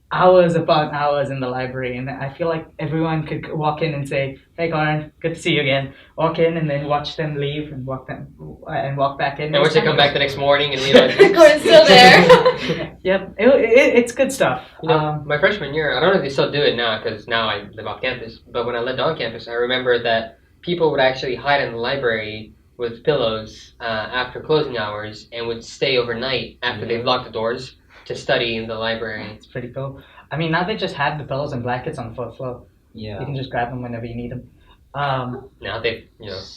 hours upon hours in the library, and I feel like everyone could walk in and say, "Hey, Karan, good to see you again." Walk in and then watch them leave and walk back in.
And once they come back the next morning and
Gordon's still there.
Yep, it's good stuff.
My freshman year, I don't know if they still do it now because now I live off campus. But when I lived on campus, I remember that people would actually hide in the library with pillows after closing hours and would stay overnight after they've locked the doors to study in the library.
It's pretty cool. I mean, now they just have the pillows and blankets on the fourth floor.
Yeah.
You can just grab them whenever you need them.
Now they've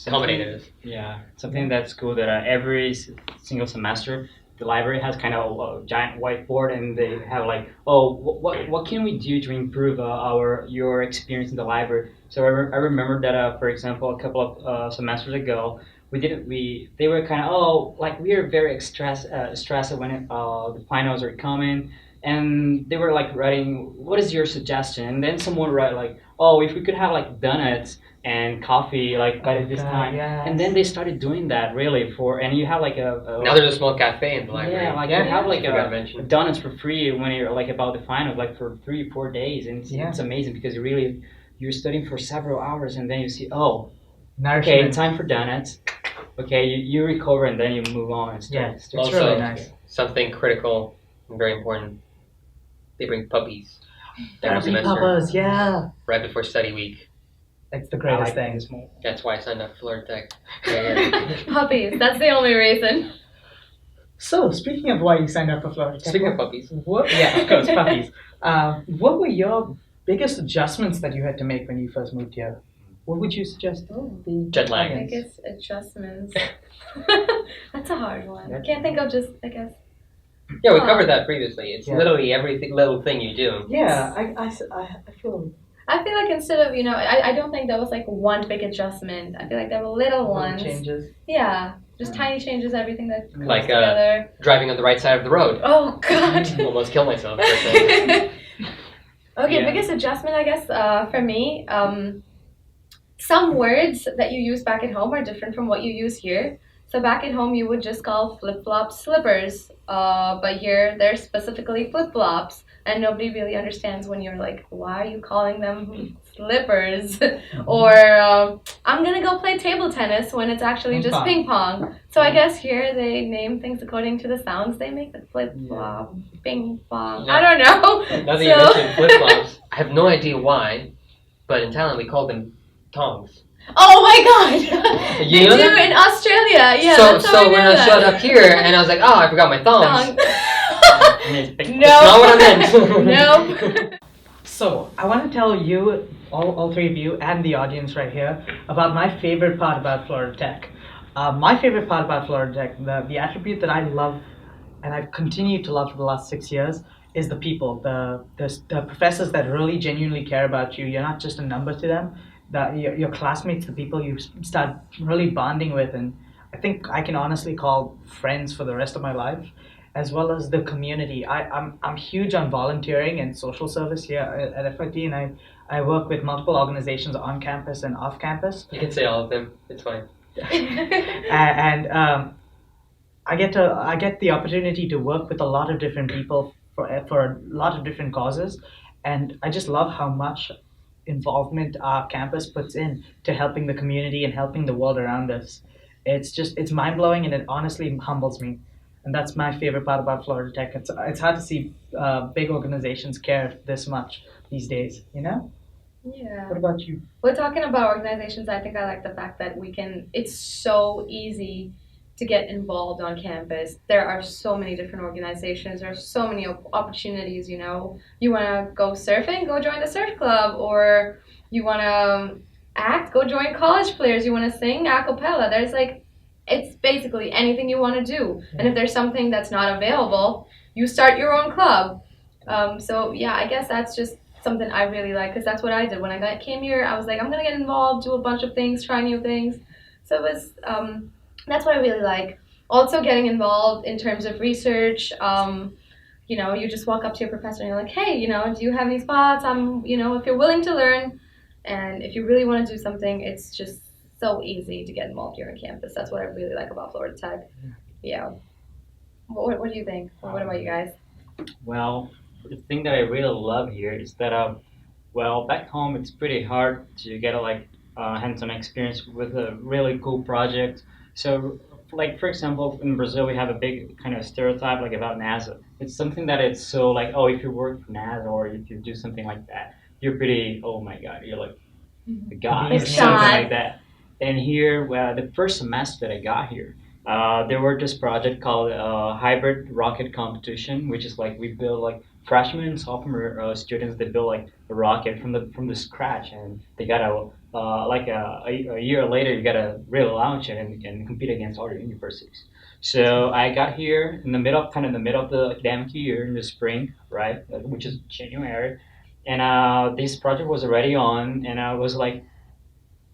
accommodated us.
Yeah, something that's cool that every single semester the library has kind of a giant whiteboard, and they have like, oh, what can we do to improve your experience in the library? So I remember that for example, a couple of semesters ago, they were kind of we are very stressed when the finals are coming, and they were like writing, what is your suggestion? And then someone write like, oh, if we could have like donuts and coffee like by this time.
Yes.
And then they started doing that really and you have like
Now there's a small cafe in the library.
yeah, like
Yeah.
you have like
I forgot to mention.
donuts for free when you're like about the finals, like for 3-4 days, and
Yeah.
it's amazing because you're studying for several hours, and then you see, oh, okay,
Nourishment.
time for donuts. Okay, you recover and then you move on and
Yeah,
start.
it's
Also,
really nice.
Something critical and very important. They bring puppies every
Happy
semester
Papas, yeah.
right before study week.
It's the
I
greatest
like
thing.
this more.
That's why I signed up for Florida Tech. Yeah.
Puppies. That's the only reason.
So, speaking of why you signed up for Florida Tech,
Speaking of puppies,
yeah, of course, puppies. What were your biggest adjustments that you had to make when you first moved here? What would you suggest? The
Jet lag.
audience?
Biggest adjustments. That's a hard one. I can't think of just, I guess.
yeah, we covered that previously. It's
Yeah.
literally every little thing you do.
Yeah, I feel.
I feel like instead of, I don't think there was like one big adjustment. I feel like there were little ones.
Changes.
Yeah. Just tiny changes, everything that comes
Like,
together.
Driving on the right side of the road.
Oh, God.
Almost killed myself. for a second.
Okay,
Yeah.
biggest adjustment, I guess, for me, some words that you use back at home are different from what you use here. So back at home, you would just call flip-flops slippers, but here they're specifically flip-flops, and nobody really understands when you're like, why are you calling them slippers? Or I'm gonna go play table tennis when it's actually
Ping
just
pong.
ping pong. So I guess here they name things according to the sounds they make, the flip-flop, ping pong.
Yeah.
I don't know.
Now that you mentioned flip flops, I have no idea why, but in Thailand we call them tongs.
Oh my god!
You
They
know
do
that?
in Australia, yeah.
so
that's how I
when
know
I
that.
showed up here and I was like, oh, I forgot my thongs.
No.
That's not what I meant.
Nope.
So, I want to tell you, all three of you, and the audience right here, about my favorite part about Florida Tech. My favorite part about Florida Tech, the attribute that I love, and I've continued to love for the last 6 years, is the people, the professors that really genuinely care about you. You're not just a number to them. Your classmates, the people you start really bonding with, and I think I can honestly call friends for the rest of my life, as well as the community. I'm huge on volunteering and social service here at FIT, and I work with multiple organizations on campus and off campus.
You can say all of them. It's fine.
And I get the opportunity to work with a lot of different people for a lot of different causes, and I just love how much involvement our campus puts in to helping the community and helping the world around us. It's mind blowing, and it honestly humbles me, and that's my favorite part about Florida Tech. It's hard to see big organizations care this much these days. You know?
Yeah.
What about you?
We're talking about organizations. I think I like the fact that it's so easy to get involved on campus. There are so many different organizations. There are so many opportunities, You want to go surfing? Go join the surf club. Or you want to act? Go join college players. You want to sing? A cappella. There's it's basically anything you want to do. And if there's something that's not available, you start your own club. So yeah, I guess that's just something I really like because that's what I did when came here. I was like, I'm gonna get involved, do a bunch of things, try new things. So it was that's what I really like. Also, getting involved in terms of research. You just walk up to your professor and you're like, hey, do you have any spots? If you're willing to learn, and if you really want to do something, it's just so easy to get involved here on campus. That's what I really like about Florida Tech. Yeah. What do you think? What about you guys?
Well, the thing that I really love here is that, back home it's pretty hard to get a hands-on experience with a really cool project. So, like for example, in Brazil we have a big kind of stereotype like about NASA. It's something that it's so like, oh, if you work for NASA or if you do something like that, you're pretty, oh my God, you're like the god or
Big
something
shot.
like that. And here, the first semester that I got here, there were this project called Hybrid Rocket Competition, which is like we build like freshman and sophomore students. They build like a rocket from the scratch, and they gotta a year later you gotta really launch it and compete against other universities. So I got here in the middle of the academic year in the spring, right, which is January, and this project was already on, and I was like,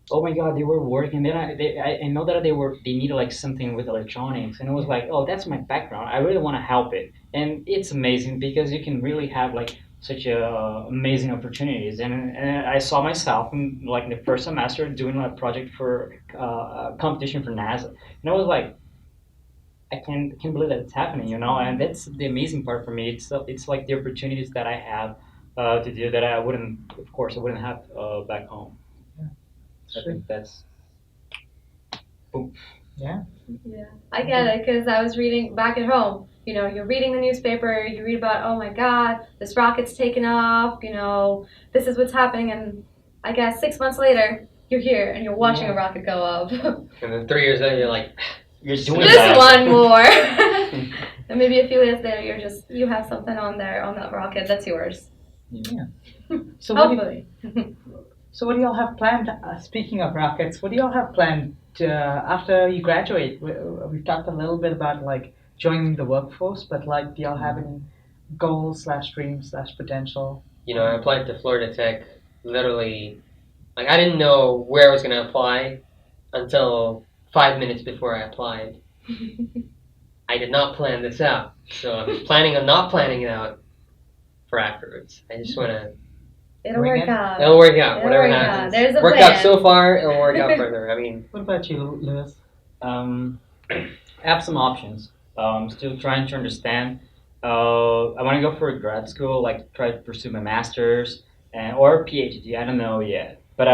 oh my God, they were working. Then I know that they needed like something with electronics, and it was like, oh, that's my background. I really want to help it, and it's amazing because you can really have like such amazing opportunities. And I saw myself in like the first semester doing a project for a competition for NASA, and I was like, I can't believe that it's happening, and that's the amazing part for me. It's like the opportunities that I have to do that of course, I wouldn't have back home. I think that's. Boom.
Yeah.
Yeah, I get it because I was reading back at home. You're reading the newspaper, you read about, oh my God, this rocket's taken off, this is what's happening, and I guess 6 months later, you're here and you're watching a rocket go up.
And then 3 years later, you're like,
You're doing
Just
that.
one more. And maybe a few years later, you have something on there on that rocket that's yours.
Yeah.
So what do you,
Hopefully.
so what do y'all have planned? Speaking of rockets, what do y'all have planned after you graduate? We've talked a little bit about like joining the workforce, but like, do y'all have any goals / dreams / potential?
I applied to Florida Tech literally, like I didn't know where I was going to apply until 5 minutes before I applied. I did not plan this out, so I'm planning on not planning it out for afterwards. I just want to.
It'll
Wing
work
it?
out.
It'll work out.
It'll
Whatever
work out.
happens.
There's a
Worked
plan.
out so far. It'll work out further. I mean,
What about you, Lewis?
I have some options. Still trying to understand. I want to go for a grad school, like try to pursue my master's or a PhD. I don't know yet, but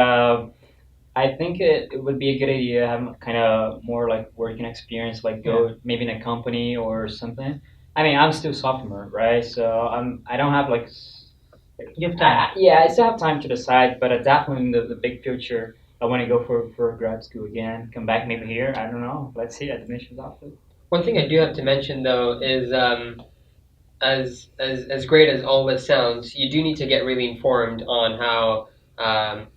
I think it would be a good idea to have kind of more like working experience, like go maybe in a company or something. I mean, I'm still sophomore, right? So I don't have like.
You have time.
Yeah, I still have time to decide, but definitely in the big future, I want to go for grad school again. Come back maybe here. I don't know. Let's see. Admissions office.
one thing I do have to mention though is as great as all this sounds, you do need to get really informed on how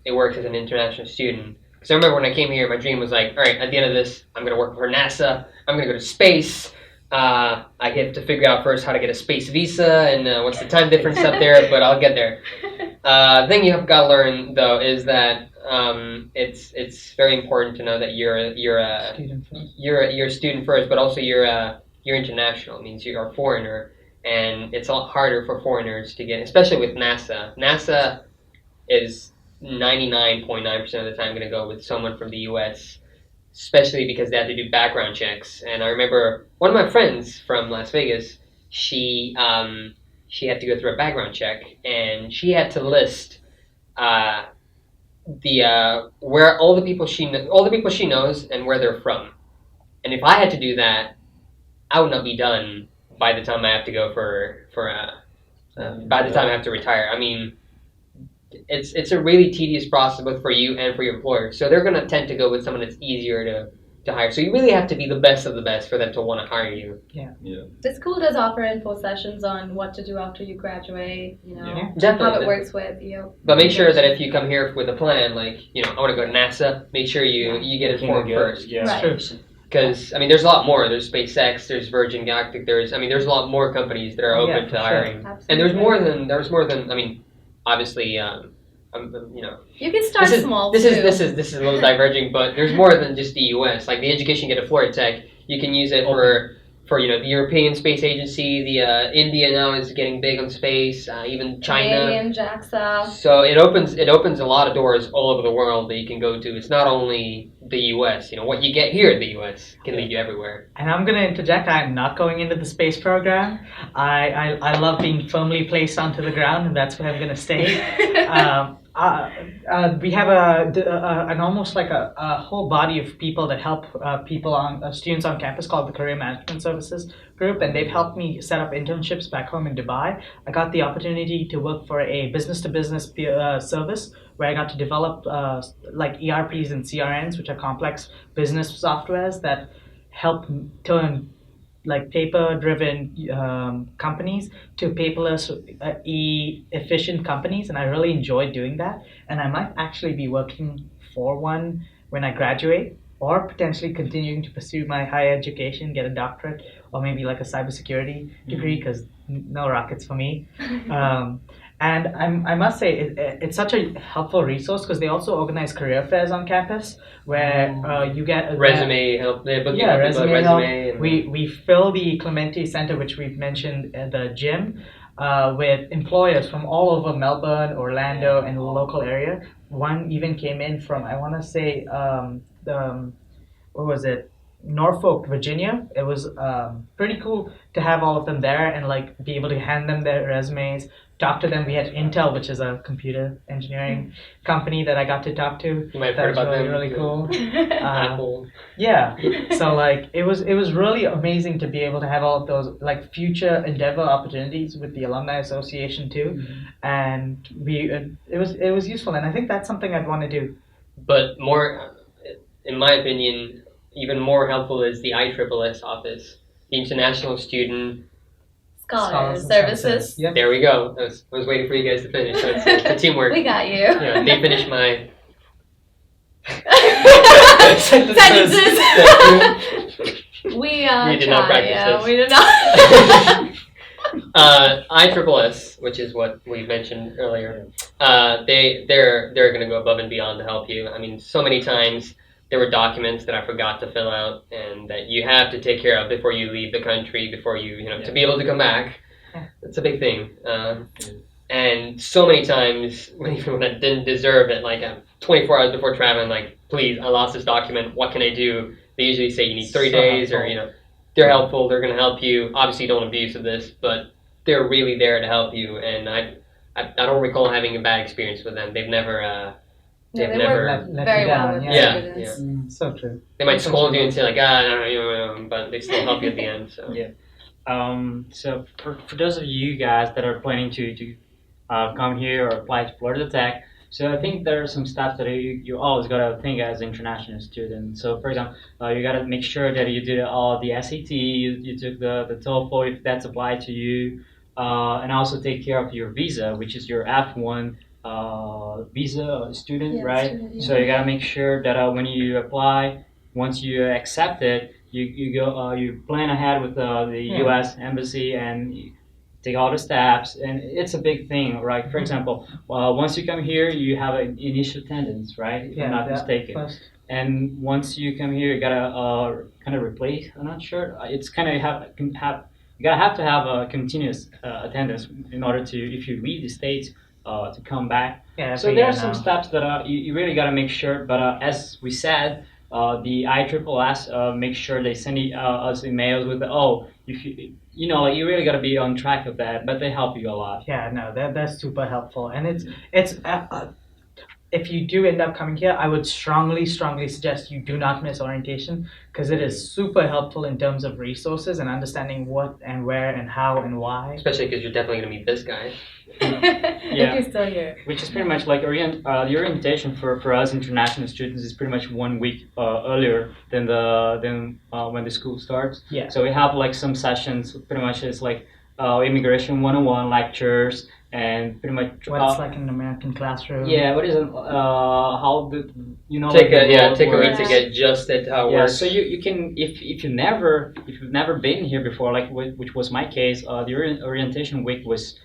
it works as an international student. Because I remember when I came here, my dream was like, all right, at the end of this, I'm going to work for NASA. I'm going to go to space. I have to figure out first how to get a space visa and what's the time difference up there, but I'll get there. The thing you have got to learn though is that it's very important to know that you're a
Student first.
you're a student first, but also you're international. It means you're a foreigner, and it's a lot harder for foreigners to get, especially with NASA. NASA is 99.9% of the time going to go with someone from the U.S., especially because they have to do background checks. And I remember one of my friends from Las Vegas, she had to go through a background check, and she had to list where all the people she knows and where they're from. And if I had to do that, I would not be done by the time I have to go by the time I have to retire. I mean, it's a really tedious process both for you and for your employer. So they're going to tend to go with someone that's easier to hire. So you really have to be the best of the best for them to want to hire you.
The school does offer info sessions on what to do after you graduate,
Yeah.
Definitely.
how it works with you.
But make sure that if you come here with a plan, like, I want to go to NASA, make sure you get informed first.
Yeah.
Right.
True.
Because I mean, there's a lot more. There's SpaceX, there's Virgin Galactic. There's a lot more companies that are
Oh, yeah,
open
for
to
sure.
hiring.
Absolutely.
And there's more than. I mean, obviously, you know,
You can start small
this
too.
is a little diverging, but there's more than just the U.S. Like the education you get at Florida Tech, you can use it for you know the European Space Agency. The India now is getting big on space. Even China.
Canadian JAXA.
So it opens a lot of doors all over the world that you can go to. It's not only the U.S. You know what you get here in the U.S. can lead you everywhere.
And I'm going to interject. I'm not going into the space program. I love being firmly placed onto the ground, and that's where I'm going to stay. We have an almost like a whole body of people that help students on campus called the Career Management Services Group, and they've helped me set up internships back home in Dubai. I got the opportunity to work for a business-to-business service where I got to develop like ERPs and CRNs, which are complex business softwares that help turn like paper-driven companies to paperless, efficient companies, and I really enjoyed doing that. And I might actually be working for one when I graduate, or potentially continuing to pursue my higher education, get a doctorate, or maybe like a cybersecurity degree, because no rockets for me. And I must say, it's such a helpful resource because they also organize career fairs on campus where you get a
Resume help. They book you
yeah,
up with a
resume help.
resume. And,
We fill the Clementi Center, which we've mentioned at the gym, with employers from all over Melbourne, Orlando, and the local area. One even came in from, I want to say, what was it? Norfolk, Virginia. It was pretty cool to have all of them there and like be able to hand them their resumes, talk to them. We had Intel, which is a computer engineering company that I got to talk to.
you might have
That
heard
was
about
really,
them.
really cool.
Apple.
Yeah. So like it was really amazing to be able to have all of those like future endeavor opportunities with the Alumni Association too, and it was useful, and I think that's something I'd want to do.
But more, in my opinion, even more helpful is the ISSS office, the International Student.
Scholars
and
Services.
Yep.
There we go. I was waiting for you guys to finish. So it's a teamwork.
We got you.
Yeah, they finished my
Sentences. We
We did not
tried,
practice
yeah,
this.
we did not.
ISSS, which is what we mentioned earlier. They're going to go above and beyond to help you. I mean, so many times there were documents that I forgot to fill out and that you have to take care of before you leave the country, before you to be able to come back. It's a big thing. And so many times, even when I didn't deserve it, like 24 hours before traveling, like, please, I lost this document. What can I do? They usually say you need 3
So
days, or
helpful.
they're helpful. They're going to help you. Obviously, don't abuse of this, but they're really there to help you. And I don't recall having a bad experience with them. They've never.
Yeah,
They've
they
never.
work
Let
very
you
well
down,
with
Yeah,
students.
So true.
They might scold you and say like, no, but they still help you at the end. So.
Yeah. So for those of you guys that are planning to come here or apply to Florida Tech, so I think there are some steps that you always gotta think as an international student. So for example, you gotta make sure that you did all the SAT, you took the TOEFL if that's applied to you, and also take care of your visa, which is your F1 visa student,
Yeah,
right?
student, yeah.
So you gotta make sure that when you apply, once you accept it, you plan ahead with the
Yeah.
U.S. embassy and you take all the steps, and it's a big thing, right? For example, once you come here, you have an initial attendance, right? If I'm not mistaken.
First.
And once you come here, you gotta kind of replace. I'm not sure. It's kind of you gotta have to have a continuous attendance in order to, if you leave the states, to come back.
Yeah.
So
every
there are
year
some
now.
steps that you really got to make sure. But as we said, the ISSS make sure they send us emails with if you really got to be on track of that. But they help you a lot.
Yeah, no, that's super helpful, and it's if you do end up coming here, I would strongly suggest you do not miss orientation because it is super helpful in terms of resources and understanding what and where and how and why.
Especially because you're definitely going to meet this guy.
If you're still here.
Which is pretty much like the orientation for us international students is pretty much 1 week earlier than when the school starts.
Yeah.
So we have like some sessions. Pretty much it's like immigration 101 lectures and pretty much
What it's like in an American classroom.
yeah, what is it? How the
Take
like
a
the road
take a week
works.
to get adjusted how it
Yeah,
works.
so you can if you've never been here before, like which was my case, the orientation week was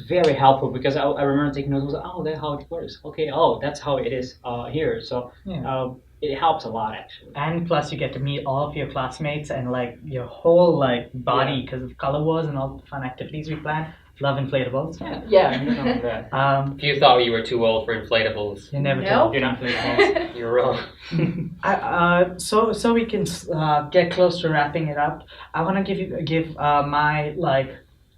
very helpful because I remember taking notes. Was oh, that's how it works. Okay, oh, that's how it is here. So
Yeah.
it helps a lot actually.
And plus, you get to meet all of your classmates and like your whole like body because of color wars and all the fun activities we plan. Love inflatables.
Yeah, you know that.
If you thought you were too old for inflatables,
You're never too
Nope.
old for inflatables.
you're wrong.
So we can get close to wrapping it up. I want to give my like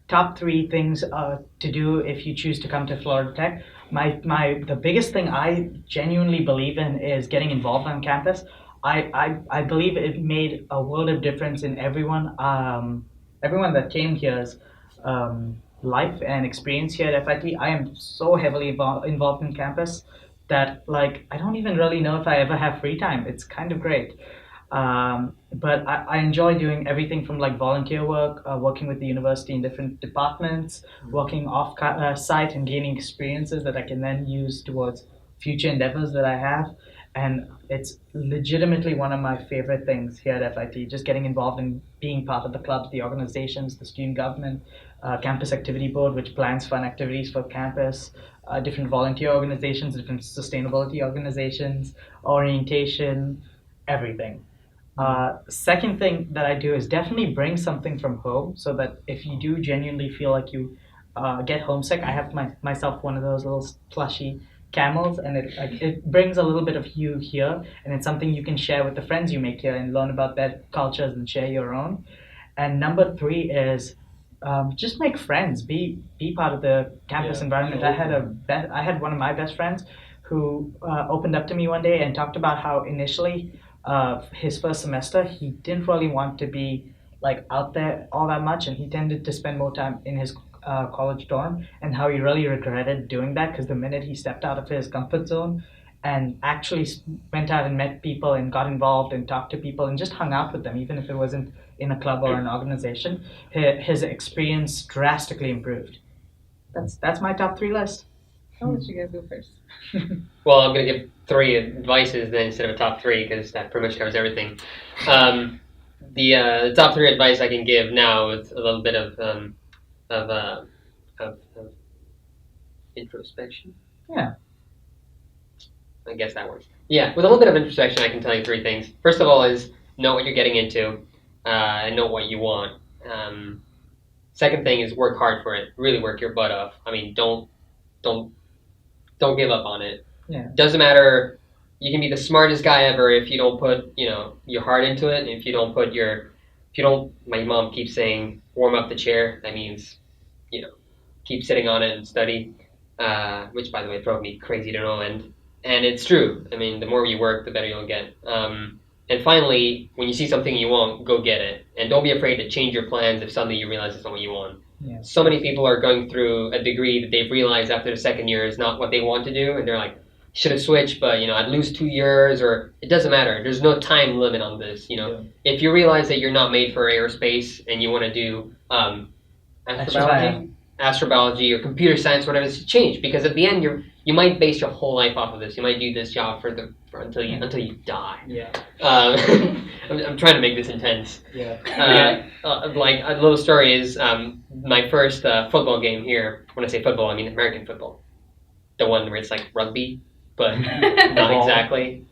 top 3 things to do if you choose to come to Florida Tech. The biggest thing I genuinely believe in is getting involved on campus. I believe it made a world of difference in everyone that came here's life and experience here at FIT. I am so heavily involved in campus that like I don't even really know if I ever have free time. It's kind of great. But I enjoy doing everything from like volunteer work, working with the university in different departments, working off site and gaining experiences that I can then use towards future endeavors that I have. And it's legitimately one of my favorite things here at FIT, just getting involved in being part of the clubs, the organizations, the student government, campus activity board, which plans fun activities for campus, different volunteer organizations, different sustainability organizations, orientation, everything. Second thing that I do is definitely bring something from home so that if you do genuinely feel like you get homesick, I have myself one of those little plushy camels, and it brings a little bit of you here, and it's something you can share with the friends you make here and learn about their cultures and share your own. And number 3 is just make friends, be part of the campus environment. I had one of my best friends who opened up to me one day and talked about how initially his first semester he didn't really want to be like out there all that much, and he tended to spend more time in his college dorm, and how he really regretted doing that because the minute he stepped out of his comfort zone and actually went out and met people and got involved and talked to people and just hung out with them, even if it wasn't in a club or an organization, his experience drastically improved. That's my top 3 list.
I'll let you guys go first.
Well, I'm going to give 3 advices then instead of a top 3 because that pretty much covers everything. The top 3 advice I can give now with a little bit of introspection.
Yeah.
I guess that works. Yeah, with a little bit of introspection, I can tell you 3 things. First of all is know what you're getting into, and know what you want. Second thing is work hard for it. Really work your butt off. I mean, don't give up on it.
Yeah.
Doesn't matter. You can be the smartest guy ever if you don't put your heart into it. If you don't. My mom keeps saying, warm up the chair. That means, keep sitting on it and study. Which, by the way, drove me crazy to no end. And it's true. I mean, the more you work, the better you'll get. And finally, when you see something you want, go get it. And don't be afraid to change your plans if suddenly you realize it's not what you want.
Yeah.
So many people are going through a degree that they've realized after the second year is not what they want to do, and they're like, should have switched, but I'd lose 2 years, or it doesn't matter. There's no time limit on this. If you realize that you're not made for aerospace and you want to do astrobiology or computer science, whatever, it's change, because at the end you might base your whole life off of this. You might do this job until you die.
Yeah.
I'm trying to make this intense.
Yeah.
Like a little story is my first football game here. When I say football, I mean American football, the one where it's like rugby, but not exactly.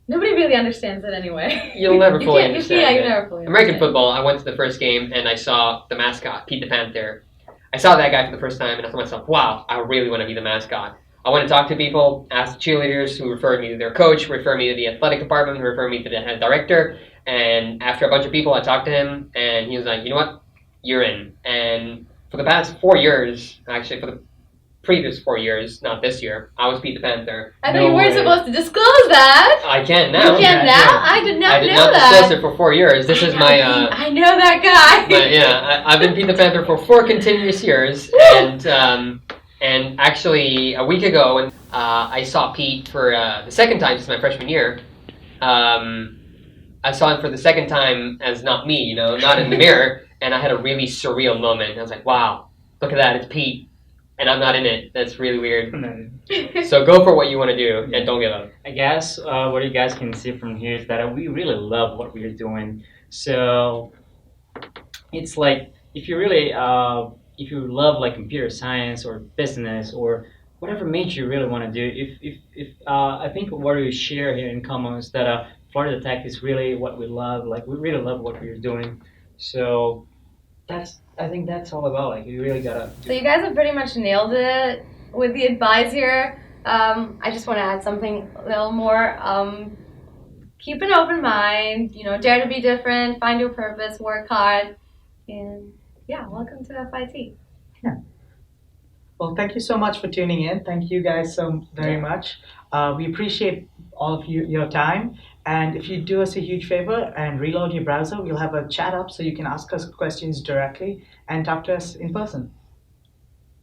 Nobody really understands it anyway.
You'll never
You
fully
can't- you
understand
can't- you
it.
never fully
American
understand.
football, I went to the first game and I saw the mascot, Pete the Panther. I saw that guy for the first time and I thought to myself, wow, I really want to be the mascot. I went to talk to people, asked the cheerleaders who referred me to their coach, referred me to the athletic department, who referred me to the head director. And after a bunch of people, I talked to him and he was like, you know what, you're in. And for the past 4 years, actually for the previous 4 years, not this year, I was Pete the Panther.
I thought
No
you weren't
way.
supposed to disclose that.
I can now.
You can now? I did not
I did
know
not
that.
disclose it for 4 years. This is my...
I know that guy.
But yeah, I've been Pete the Panther for 4 continuous years, and actually a week ago when I saw Pete for the second time since my freshman year, I saw him for the second time as not me, not in the mirror, and I had a really surreal moment. I was like, wow, look at that, it's Pete, and I'm not in it. That's really weird. So go for what you want to do, and don't give up.
I guess what you guys can see from here is that we really love what we're doing. So it's like if you love like computer science or business or whatever major you really want to do, if I think what we share here in common is that Florida Tech is really what we love. Like we really love what we're doing. So I think that's all about. Like you really gotta.
So you guys have pretty much nailed it with the advice here. I just want to add something a little more. Keep an open mind. You know, dare to be different. Find your purpose. Work hard. And yeah, welcome to FIT.
Well, thank you so much for tuning in. Thank you guys so very much. We appreciate all of your time. And if you do us a huge favor and reload your browser, we'll have a chat up so you can ask us questions directly and talk to us in person.